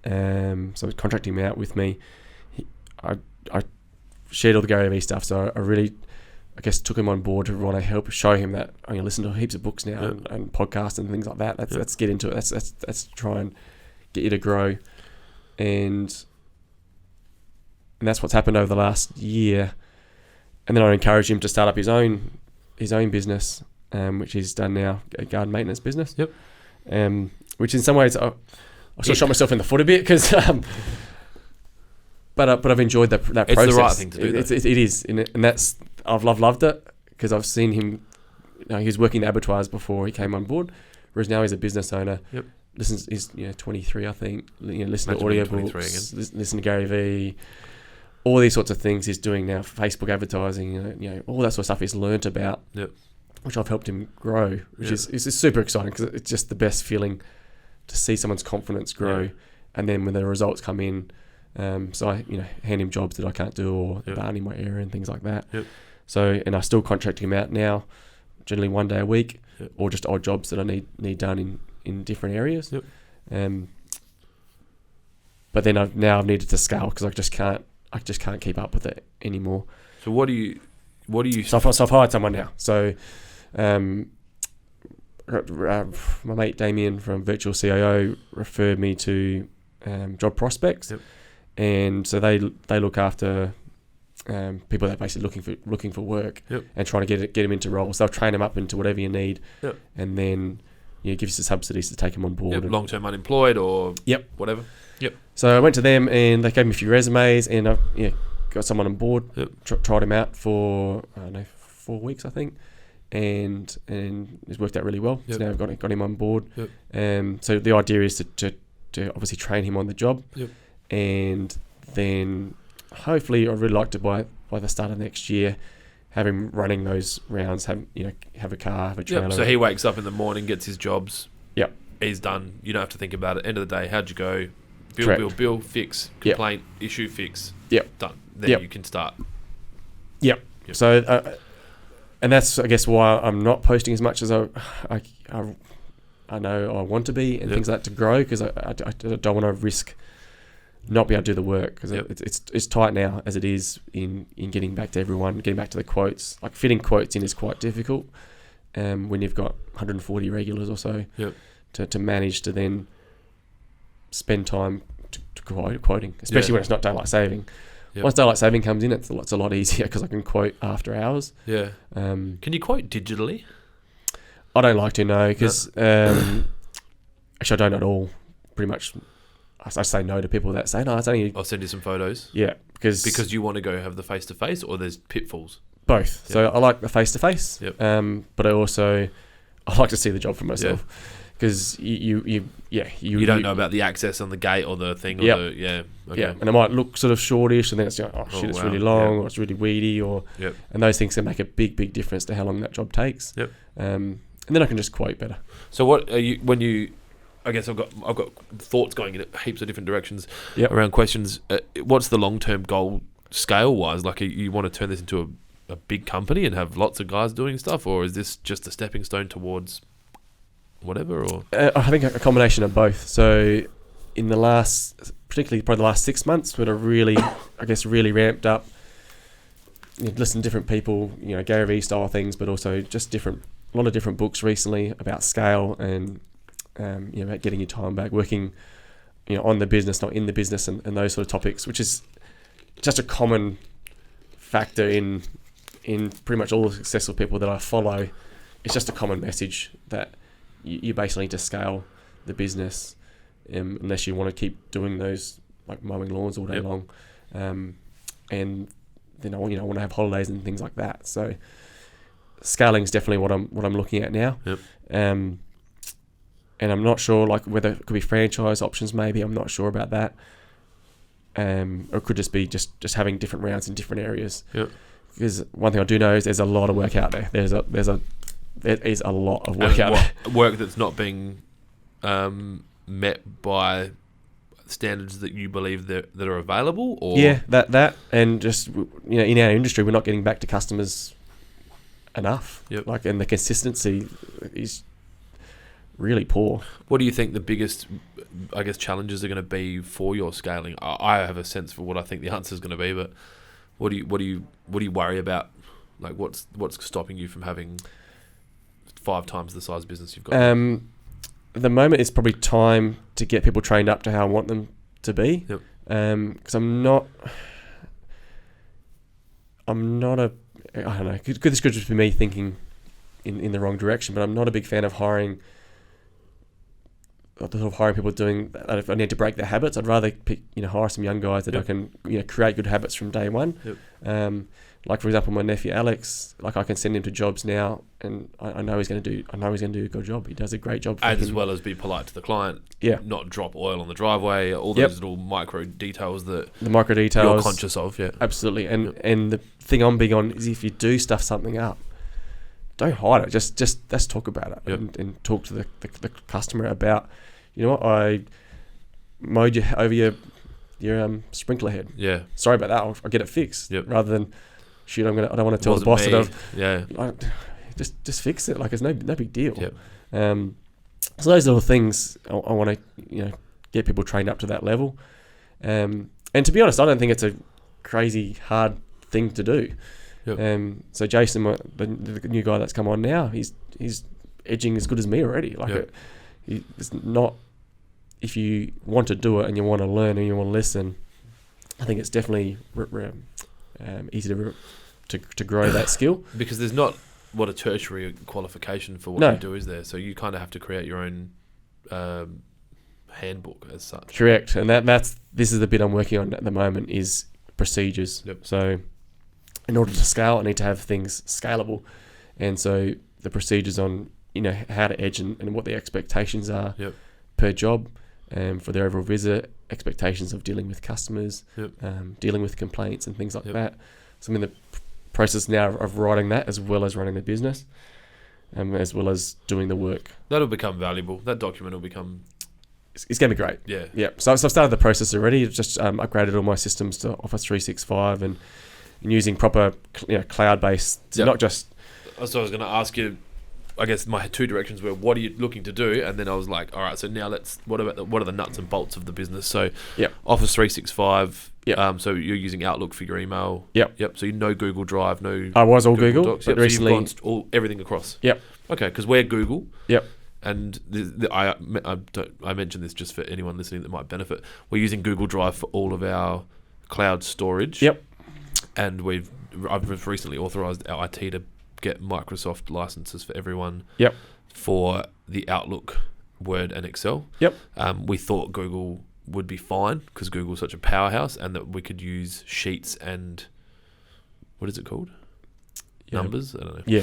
so contracting him out with me, I shared all the Gary Vee stuff. So I really I guess took him on board to want to help show him that I listen to heaps of books now and podcasts and things like that. Let's get into it. Let's try and get you to grow, and that's what's happened over the last year. And then I encouraged him to start up his own business, which he's done now, a garden maintenance business. Yep. Which in some ways I sort of shot myself in the foot a bit because, but I've enjoyed that process. It's the right thing to do. It is, and that's I've loved it because I've seen him. He was working in abattoirs before he came on board, whereas now he's a business owner. Yep. He's 23, I think. Listen to Imagine being audiobooks, listen to Gary Vee, all these sorts of things he's doing now. Facebook advertising, all that sort of stuff he's learnt about, which I've helped him grow, which is super exciting because it's just the best feeling to see someone's confidence grow, and then when the results come in, so I hand him jobs that I can't do or that aren't in my area and things like that. Yep. So, and I still contract him out now, generally 1 day a week, or just odd jobs that I need done in different areas. Yep. But then I've needed to scale because I just can't keep up with it anymore. So what do you? So I've hired someone now. So, my mate Damien from Virtual CIO referred me to job prospects, and so they look after people that are basically looking for work and trying to get them into roles. They'll train them up into whatever you need, and then give you some subsidies to take them on board. Long-term unemployed or whatever. So I went to them and they gave me a few resumes, and I got someone on board. Tried him out for 4 weeks, I think. And it's worked out really well. So now I've got him on board. So the idea is to obviously train him on the job, and then hopefully I'd really like to by the start of next year have him running those rounds. Have a car, have a trailer. So he wakes up in the morning, gets his jobs. Yep. He's done. You don't have to think about it. End of the day, how'd you go? Bill, fix, complaint, issue, fix. Yep. Done. Then you can start. Yep. So. And that's, I guess, why I'm not posting as much as I know I want to be and things like that to grow, because I don't want to risk not being able to do the work, because it's tight now as it is in getting back to everyone, getting back to the quotes. Like fitting quotes in is quite difficult when you've got 140 regulars or so to manage to then spend time to quoting, especially when it's not daylight saving. Once daylight saving comes in, it's a lot easier because I can quote after hours. Can you quote digitally? I don't like to, no, because actually I don't at all. Pretty much, I say no to people that say no. It's only. I'll send you some photos. Yeah, because you want to go have the face to face, or there's pitfalls. Both. So I like the face to face. But I like to see the job for myself. Because you don't know about the access on the gate or the thing. And it might look sort of shortish, and then it's it's really long, or it's really weedy, and those things can make a big difference to how long that job takes. And then I can just quote better. So what are you when you? I guess I've got thoughts going in heaps of different directions around questions. What's the long term goal scale wise? Like, you want to turn this into a big company and have lots of guys doing stuff, or is this just a stepping stone towards whatever? Or I think a combination of both. So in the last, particularly probably the last 6 months, when I really ramped up, listened to different people, Gary Vee style things, but also just a lot of different books recently about scale and about getting your time back, working on the business, not in the business, and those sort of topics, which is just a common factor in pretty much all the successful people that I follow. It's just a common message that you basically need to scale the business unless you want to keep doing those, like mowing lawns all day long, and then I want to have holidays and things like that. So scaling is definitely what I'm looking at now. And I'm not sure whether it could be franchise options. Maybe I'm not sure about that. Or it could just be just having different rounds in different areas. Because one thing I do know is there's a lot of work out there. There is a lot of work out there. Work that's not being met by standards that you believe that are available, or that and just in our industry we're not getting back to customers enough. And the consistency is really poor. What do you think the biggest, I guess, challenges are going to be for your scaling? I have a sense for what I think the answer is going to be, but what do you worry about Like, what's stopping you from having 5 times the size business you've got? At the moment, it's probably time to get people trained up to how I want them to be. Yep. Because I'm not a, I don't know, this could just be me thinking in the wrong direction, but I'm not a big fan of hiring people doing that. If I need to break their habits, I'd rather hire some young guys that I can create good habits from day one. Yep. Like for example, my nephew Alex, like I can send him to jobs now, and I know he's going to do a good job. He does a great job. As well as be polite to the client. Yeah. Not drop oil on the driveway. All those little micro details that you're conscious of. Yeah. Absolutely. And the thing I'm big on is if you do stuff something up, don't hide it. Just let's talk about it. Yep. and talk to the customer about, I mowed you over your sprinkler head. Yeah. Sorry about that. I'll get it fixed. Yep. Rather than, I don't want to tell the boss that just fix it. Like it's no big deal. Yep. So those little things I want to get people trained up to that level. And to be honest, I don't think it's a crazy hard thing to do. Yep. So Jason, the new guy that's come on now, he's edging as good as me already. Like it's not. If you want to do it and you want to learn and you want to listen, I think it's definitely easy to grow that skill. Because there's not a tertiary qualification for what you do, is there? So you kind of have to create your own handbook as such. Correct, and this is the bit I'm working on at the moment is procedures. Yep. So in order to scale, I need to have things scalable, and so the procedures on how to edge and what the expectations are per job, for their overall visit, expectations of dealing with customers, dealing with complaints and things like that. So I'm in the process now of writing that as well as running the business, as well as doing the work. That'll become valuable. That document will become... It's going to be great. Yeah. So I've started the process already. I've just upgraded all my systems to Office 365 and using proper cloud-based, not just... So I was going to ask you, I guess my 2 directions were, what are you looking to do? And then I was like, all right, so now what are the nuts and bolts of the business? So Office 365, so you're using Outlook for your email. Yep. So Google Drive, I was all Google Docs. but recently... So you've gone everything across. Yep. Okay, because we're Google. Yep. And I mentioned this just for anyone listening that might benefit. We're using Google Drive for all of our cloud storage. Yep. And I've recently authorized our IT to get Microsoft licenses for everyone. Yep. For the Outlook, Word, and Excel. Yep. We thought Google would be fine because Google's such a powerhouse, and that we could use Sheets and what is it called? Numbers? I don't know. Yeah.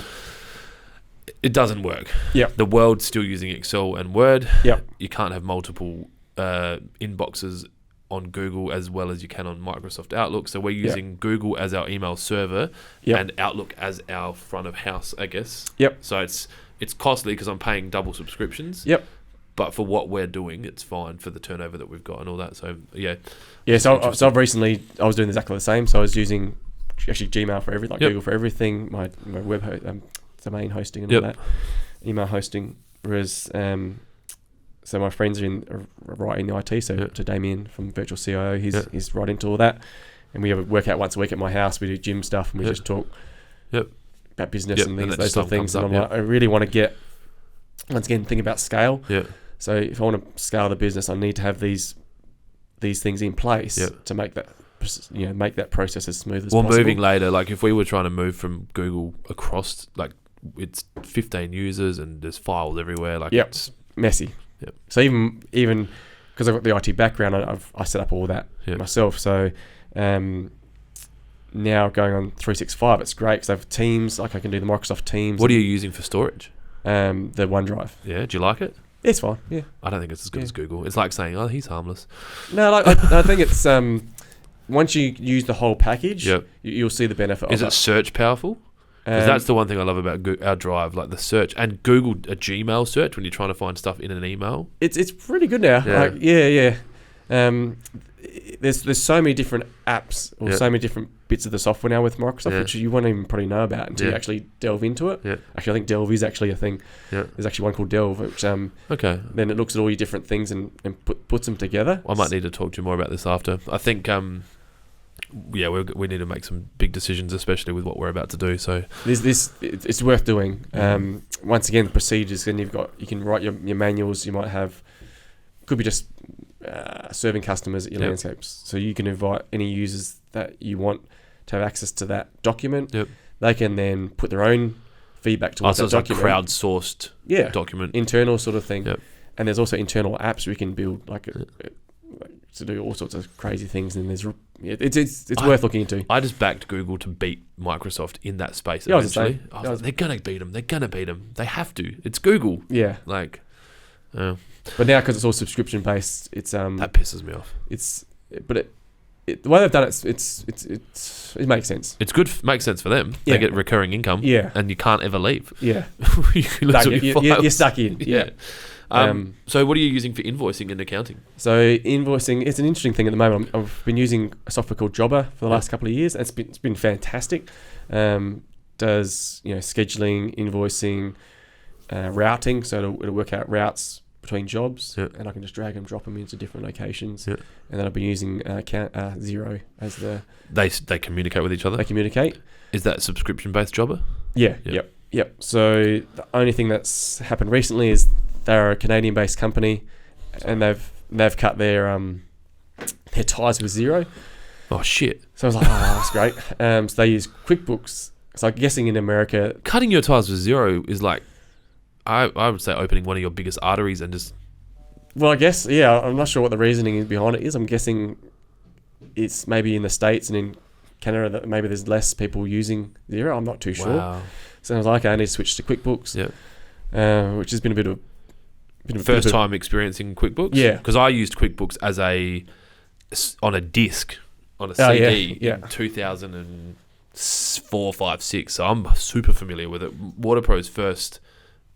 It doesn't work. Yeah. The world's still using Excel and Word. Yeah. You can't have multiple inboxes on Google as well as you can on Microsoft Outlook. So we're using Google as our email server and Outlook as our front of house, I guess. Yep. So it's costly because I'm paying double subscriptions. Yep. But for what we're doing, it's fine for the turnover that we've got and all that. So yeah. So I've recently, I was doing exactly the same. So I was using actually Gmail for everything, Google for everything, my web domain hosting and all that, email hosting. Whereas so my friends are right in the IT. So to Damien from Virtual CIO, he's right into all that, and we have a workout once a week at my house. We do gym stuff and we just talk about business and things, those sort of things. And I'm like, I really want to get, once again, think about scale. Yeah. So if I want to scale the business, I need to have these things in place to make that process as smooth as possible. Well, moving later, like if we were trying to move from Google across, like it's 15 users and there's files everywhere, like it's messy. Yep. So even because I've got the IT background, I set up all that myself. So now going on 365, it's great because I have Teams. Like I can do the Microsoft Teams. What are you using for storage? The OneDrive. Yeah. Do you like it? It's fine. Yeah. I don't think it's as good as Google. It's like saying, "Oh, he's harmless." No, I think it's once you use the whole package, you'll see the benefit. Is it search powerful? Because that's the one thing I love about our Drive, like the search and Google a Gmail search when you're trying to find stuff in an email. It's pretty good now. There's so many different apps or so many different bits of the software now with Microsoft, which you won't even probably know about until you actually delve into it. Yeah. Actually, I think Delve is actually a thing. Yeah. There's actually one called Delve, which then it looks at all your different things and puts them together. I might need to talk to you more about this after. I think yeah, we need to make some big decisions, especially with what we're about to do. So it's worth doing. Once again, procedures, and you can write your manuals. You might have, could be just serving customers at your landscapes. So you can invite any users that you want to have access to that document. Yep. They can then put their own feedback towards that document. Like crowdsourced document. Internal sort of thing. Yep. And there's also internal apps we can build to do all sorts of crazy things. And there's it's worth looking into. I just backed Google to beat Microsoft in that space. Yeah, eventually. I was like, they're gonna beat them. They're gonna beat them. They have to. It's Google. Yeah. Like, but now because it's all subscription based, it's that pisses me off. The way they've done it, it makes sense. It's good. Makes sense for them. Yeah. They get recurring income. Yeah. And you can't ever leave. Yeah. You can lose all your files. You're stuck in. Yeah. So what are you using for invoicing and accounting? So invoicing, it's an interesting thing at the moment. I've been using a software called Jobber for the last couple of years. And it's been fantastic. Does scheduling, invoicing, routing. So it'll work out routes between jobs, and I can just drag and drop them into different locations. And then I've been using Xero as the. They communicate with each other. They communicate. Is that subscription based Jobber? Yeah. Yep. So the only thing that's happened recently is they're a Canadian-based company, and they've cut their ties with Xero. Oh shit! So I was like, that's great. So they use QuickBooks. So I'm guessing in America, cutting your ties with Xero is like, I would say opening one of your biggest arteries and just. Well, I guess I'm not sure what the reasoning behind it is. I'm guessing it's maybe in the States and in Canada that maybe there's less people using Xero. I'm not too sure. Wow. So I was like, I need to switch to QuickBooks. Which has been a bit of. First time experiencing QuickBooks? Yeah. Because I used QuickBooks on a disc, on a CD in 2004, 5, 6. So I'm super familiar with it. Waterpro's first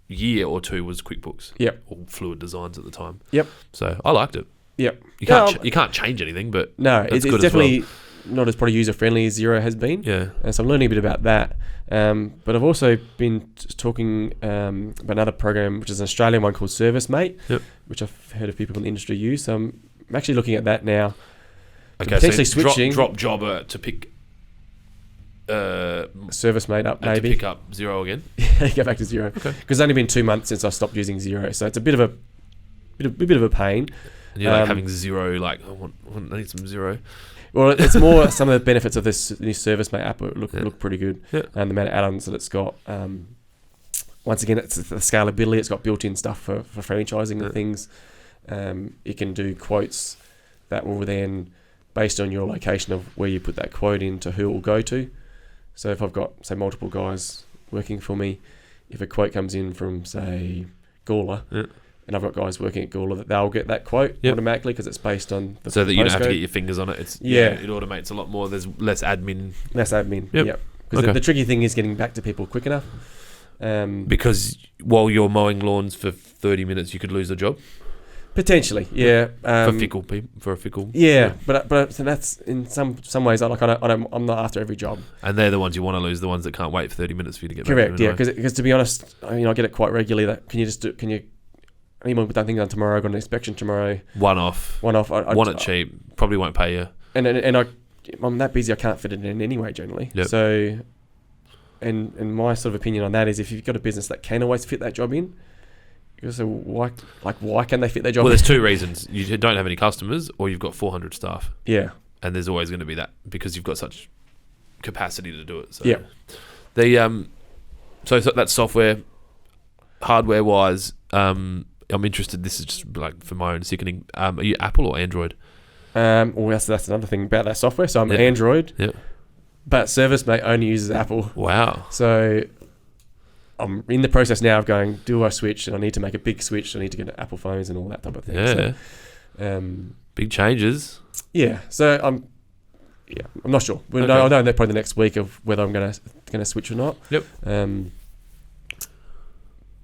year or two was QuickBooks. Yep. Or Fluid Designs at the time. Yep. So I liked it. Yep. You can't change anything, but no, it's good definitely not as probably user friendly as Xero has been. Yeah. So I'm learning a bit about that. But I've also been talking about another program, which is an Australian one called ServiceMate, which I've heard of people in the industry use. So I'm actually looking at that now. Okay, potentially so switching. Drop Jobber to pick. ServiceMate up, and maybe. To pick up Xero again. Go back to Xero. Okay. Because it's only been 2 months since I stopped using Xero, so it's a bit of a pain. And you're like having Xero, like I need some Xero. Well, it's more some of the benefits of this new ServiceMate app look pretty good, and the amount of add-ons that it's got. Once again, it's the scalability. It's got built-in stuff for franchising and things. You can do quotes that will then, based on your location of where you put that quote into, who it will go to. So if I've got, say, multiple guys working for me, if a quote comes in from, say, Gawler, and I've got guys working at Gawler, that they'll get that quote automatically because it's based on the so that you don't have to postcode. get your fingers on it. It automates a lot more. There's less admin. Yep. Because the tricky thing is getting back to people quick enough. Because while you're mowing lawns for 30 minutes, you could lose a job. Potentially, yeah. For a fickle. Yeah, but so that's in some ways. I'm not after every job. And they're the ones you want to lose, the ones that can't wait for 30 minutes for you to get correct. back to. Correct. Yeah, because to be honest, I get it quite regularly. That can you anyone with that thing done tomorrow? Got an inspection tomorrow. One off. I want it cheap. Probably won't pay you. And I'm that busy. I can't fit it in anyway. Generally. Yep. So, and my sort of opinion on that is, if you've got a business that can always fit that job in. So why can they fit their job? Well, there's two reasons. You don't have any customers, or you've got 400 staff. Yeah. And there's always going to be that because you've got such capacity to do it. So so that's software. Hardware wise, I'm interested. This is just like for my own sickening. Are you Apple or Android? Well, that's another thing about that software. So I'm Android. Yeah. But ServiceMate only uses Apple. Wow. So I'm in the process now of going, do I switch? And I need to make a big switch. I need to get Apple phones and all that type of thing. Yeah. So, big changes. Yeah. So I'm not sure. I'll know probably the next week of whether I'm gonna switch or not. Yep.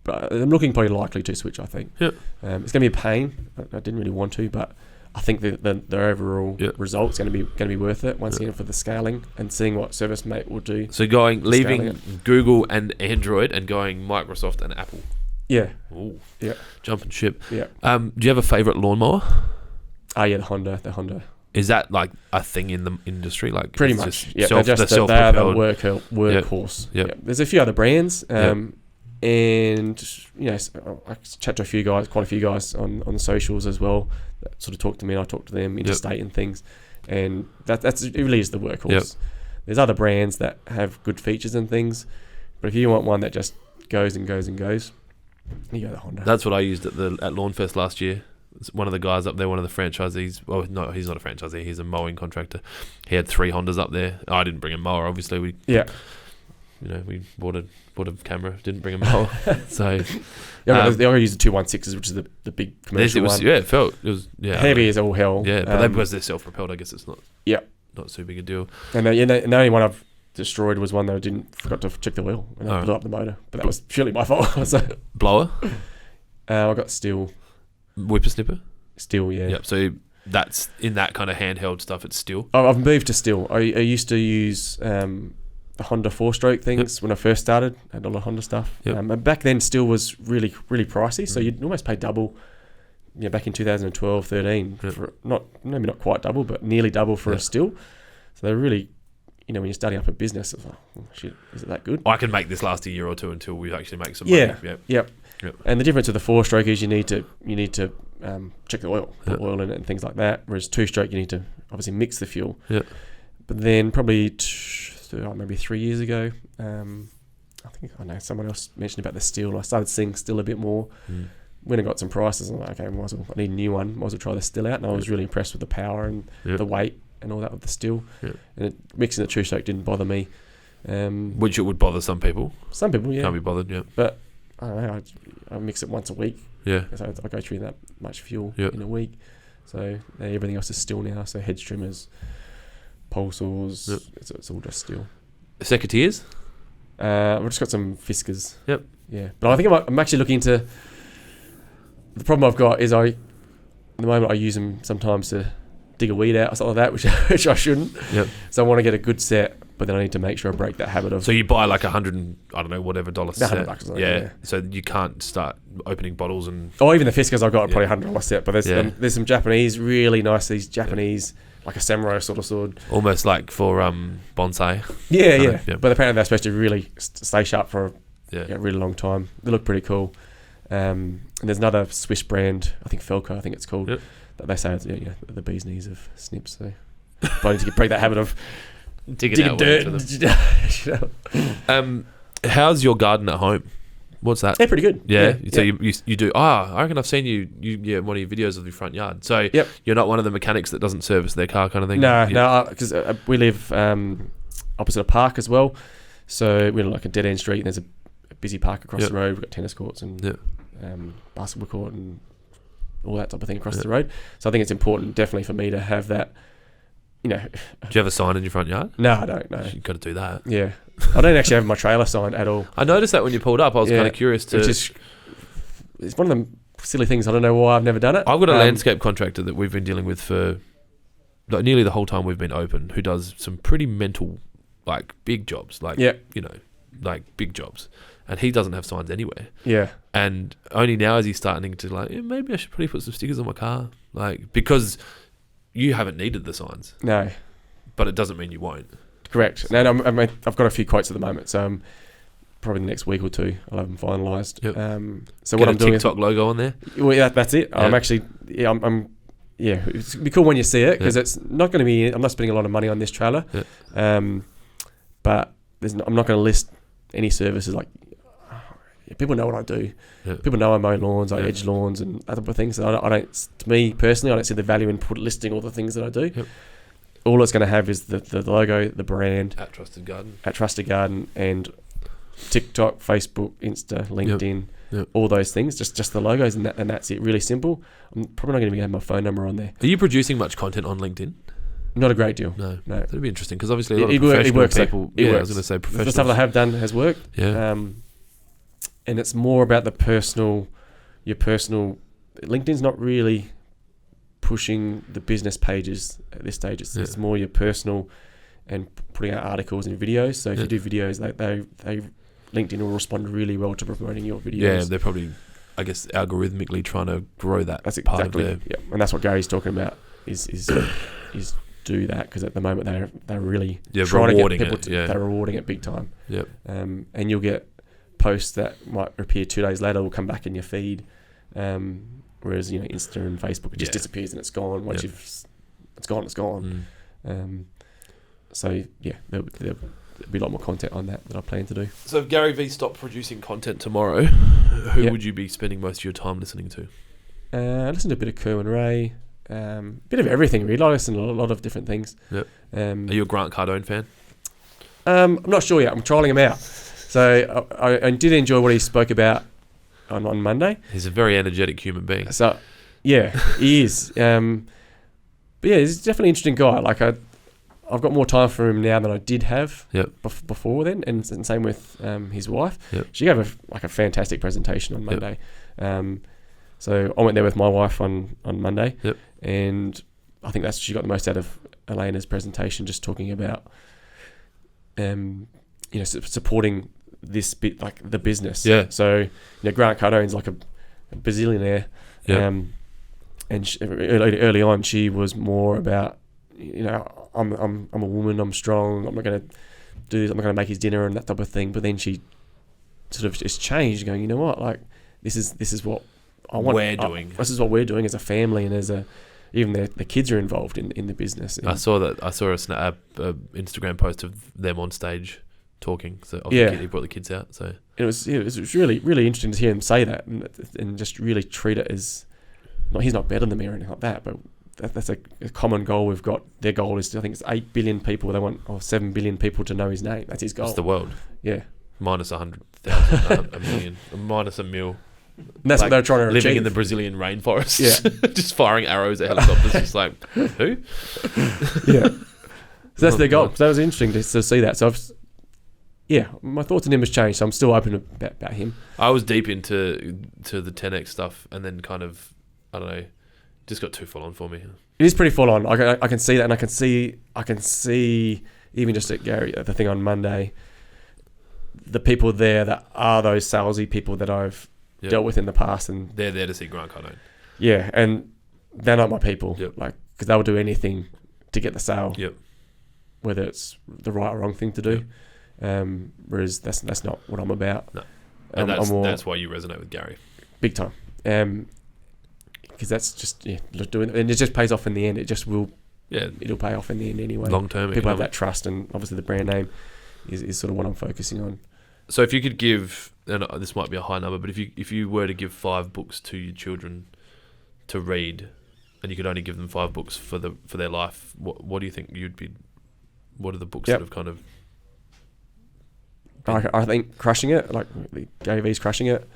But I'm looking probably likely to switch. I think. Yep. It's gonna be a pain. I didn't really want to, but I think the overall result's going to be worth it once again for the scaling and seeing what ServiceMate will do. So leaving Google and Android and going Microsoft and Apple. Yeah. Ooh. Yeah. Jumping ship. Yeah. Do you have a favourite lawnmower? Yeah, the Honda. Is that like a thing in the industry? Like Pretty it's much. just Yeah, they're just they are the workhorse. Yep. Yeah. There's a few other brands, Yep. and I chat to quite a few guys on the socials as well that sort of talk to me, and I talk to them interstate and things, and it really is the workhorse. Yep. There's other brands that have good features and things, but if you want one that just goes and goes and goes, you go the Honda. That's what I used at Lawnfest last year. One of the guys up there, one of the franchisees. Well, no, he's not a franchisee. He's a mowing contractor. He had 3 Hondas up there. I didn't bring a mower. Obviously, we bought a camera. Didn't bring a mower. So they already use the 216s, which is the big commercial one. Yeah, it was heavy as all hell. Yeah, but because they're self-propelled, I guess it's not. Yeah, not too big a deal. And the only one I've destroyed was one that I forgot to check the wheel and I blew up the motor. But that was purely my fault. So, blower. I got steel. Whippersnipper? Steel, yeah. Yep, so that's in that kind of handheld stuff, it's steel. I've moved to steel. I used to use the Honda 4-stroke things when I first started. I had a lot of Honda stuff. Yep. And back then, steel was really, really pricey, so you'd almost pay double. Yeah, back in 2012, 13, for maybe not quite double, but nearly double for a steel. So they're really, when you're starting up a business, it's like, oh, shit, is it that good? I can make this last a year or two until we actually make some money. Yep. And the difference with the 4-stroke is you need to check the oil, put oil in it and things like that. Whereas 2-stroke, you need to obviously mix the fuel. Yeah. But then probably maybe 3 years ago, I know someone else mentioned about the steel. I started seeing steel a bit more. When I got some prices, I'm like, okay, I need a new one. Might as well try the steel out. And I was really impressed with the power and the weight and all that with the steel. And mixing the 2-stroke didn't bother me. Which it would bother some people. Some people, yeah. Can't be bothered, yeah. But I don't know, I mix it once a week. Yeah. So I go through that much fuel in a week. So everything else is steel now. So head trimmers, pole saws, it's all just steel. Secateurs? I've just got some Fiskars. Yep. Yeah. But I think I'm actually looking to... The problem I've got is at the moment I use them sometimes to dig a weed out or something like that, which I shouldn't. Yep. So I want to get a good set, but then I need to make sure I break that habit of... So you buy like whatever dollar set. $100 or something, yeah. So you can't start opening bottles and... Oh, even the Fiskars I've got are probably $100 set, but there's some Japanese, really nice, these Japanese, like a samurai sort of sword. Almost like for bonsai. Yeah. But apparently they're supposed to really stay sharp for a really long time. They look pretty cool. And there's another Swiss brand, I think Felco, I think it's called, that they say it's the bee's knees of snips. So I need to break that habit of digging dirt. How's your garden at home? What's that? Yeah, pretty good. Yeah. So you do. I reckon I've seen you one of your videos of your front yard. So you're not one of the mechanics that doesn't service their car kind of thing. No, because we live opposite a park as well. So we're like a dead end street, and there's a busy park across the road. We've got tennis courts and basketball court and all that type of thing across the road. So I think it's important, definitely, for me to have that. Do you have a sign in your front yard? No, I don't. No, you've got to do that. Yeah, I don't actually have my trailer signed at all. I noticed that when you pulled up. I was kind of curious to. It's one of them silly things. I don't know why I've never done it. I've got a landscape contractor that we've been dealing with for nearly the whole time we've been open, who does some pretty mental, like big jobs, like like big jobs, and he doesn't have signs anywhere. Yeah, and only now is he starting to maybe I should probably put some stickers on my car, because you haven't needed the signs. No, but it doesn't mean you won't. Correct. No, I've got a few quotes at the moment, so probably the next week or two I'll have them finalised. Yep. So what I'm doing is TikTok logo on there. Well, yeah, that's it. Yep. I'm actually it's be cool when you see it, because it's not going to be. I'm not spending a lot of money on this trailer, but I'm not going to list any services like. People know what I do. Yep. People know I mow lawns, I edge lawns, and other things. So I don't. To me personally, I don't see the value in listing all the things that I do. Yep. All it's going to have is the logo, the brand at Trusted Garden, and TikTok, Facebook, Insta, LinkedIn, all those things. Just the logos, and that's it. Really simple. I'm probably not going to have my phone number on there. Are you producing much content on LinkedIn? Not a great deal. No. That'd be interesting, because obviously a lot of professional people. It works. I was going to say professional. The stuff I have done has worked. Yeah. And it's more about your personal. LinkedIn's not really pushing the business pages at this stage. It's more your personal and putting out articles and videos. So if you do videos, they LinkedIn will respond really well to promoting your videos. Yeah, they're probably, I guess, algorithmically trying to grow that. That's part exactly. Of their... Yeah, and that's what Gary's talking about. Is is do that, because at the moment they're really rewarding to get people it. they're rewarding it big time. Yep. And you'll get posts that might appear 2 days later will come back in your feed, whereas Insta and Facebook, it just disappears and it's gone once it's gone. So yeah, there'll be a lot more content on that I plan to do. So if Gary Vee stopped producing content tomorrow, who would you be spending most of your time listening to? I listen to a bit of Kerwin Ray, bit of everything really. I listen to a lot of different things. Yep. Are you a Grant Cardone fan? I'm not sure yet. I'm trialing him out. So I did enjoy what he spoke about on Monday. He's a very energetic human being. So yeah, he is. But yeah, he's definitely an interesting guy. Like I've got more time for him now than I did have before then, and same with his wife. Yep. She gave a fantastic presentation on Monday. So I went there with my wife on Monday, and I think she got the most out of Elena's presentation, just talking about supporting this bit, like the business. Yeah. So Grant Cardone's like a bazillionaire, and early on she was more about I'm a woman, I'm strong, I'm not going to do this, I'm not going to make his dinner and that type of thing. But then she sort of just changed, going, you know what, like this is what I want. This is what we're doing as a family, and even the kids are involved in the business. And I saw a Instagram post of them on stage talking. So he brought the kids out. So it was really, really interesting to hear him say that, and just really treat it as he's not better than me or anything like that, but that's a common goal we've got. Their goal is, I think it's 8 billion people. They want 7 billion people to know his name. That's his goal. It's the world. Yeah. Minus 100,000, a million, minus a mil. And that's what they're trying to living achieve. In the Brazilian rainforest. Yeah. Just firing arrows at helicopters. Just like, who? Yeah. So that's their goal. So that was interesting to see that. So my thoughts on him has changed. So I'm still open about him. I was deep into the 10x stuff, and then kind of, I don't know, just got too full on for me. It is pretty full on. I can see that, and I can see even just at Gary, the thing on Monday, the people there that are those salesy people that I've dealt with in the past, and they're there to see Grant Cardone. Yeah, and they're not my people. Yep. Like, because they'll do anything to get the sale. Yep. Whether it's the right or wrong thing to do. Yep. Whereas that's not what I'm about. No. And that's why you resonate with Gary. Big time. Because that's just doing it, and it just pays off in the end. It just will. Yeah, it'll pay off in the end anyway. Long term, people have that trust, and obviously the brand name is sort of what I'm focusing on. So if you could give, and this might be a high number, but if you were to give 5 books to your children to read, and you could only give them 5 books for their life, what do you think you'd be? What are the books that have kind of? I think Crushing It, like Gary Vee's Crushing It.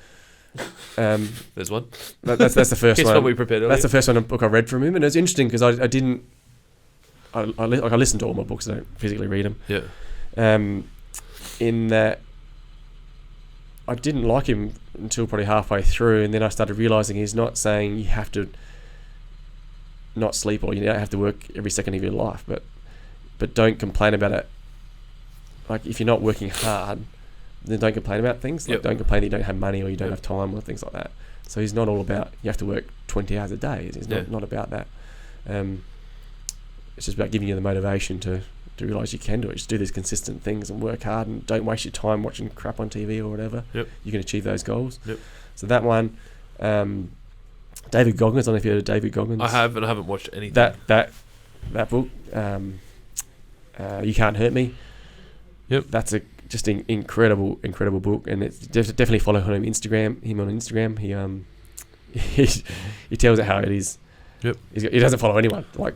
There's one. That's the first one. What we prepared earlier. That's the first book I read from him, and it's interesting because I didn't. I listen to all my books. I don't physically read them. Yeah. In that, I didn't like him until probably halfway through, and then I started realizing he's not saying you have to not sleep or you don't have to work every second of your life, but don't complain about it. Like, if you're not working hard, then don't complain about things. Like, don't complain that you don't have money or you don't have time or things like that. So he's not all about you have to work 20 hours a day. It's not about that. It's just about giving you the motivation to realise you can do it. Just do these consistent things and work hard, and don't waste your time watching crap on TV or whatever. Yep. You can achieve those goals. Yep. So that one, David Goggins. I don't know if you heard of David Goggins. I have, and I haven't watched anything. That book, You Can't Hurt Me. Yep. That's just an incredible book, and it's definitely follow him on Instagram. He tells it how it is. Yep. He doesn't follow anyone. Like,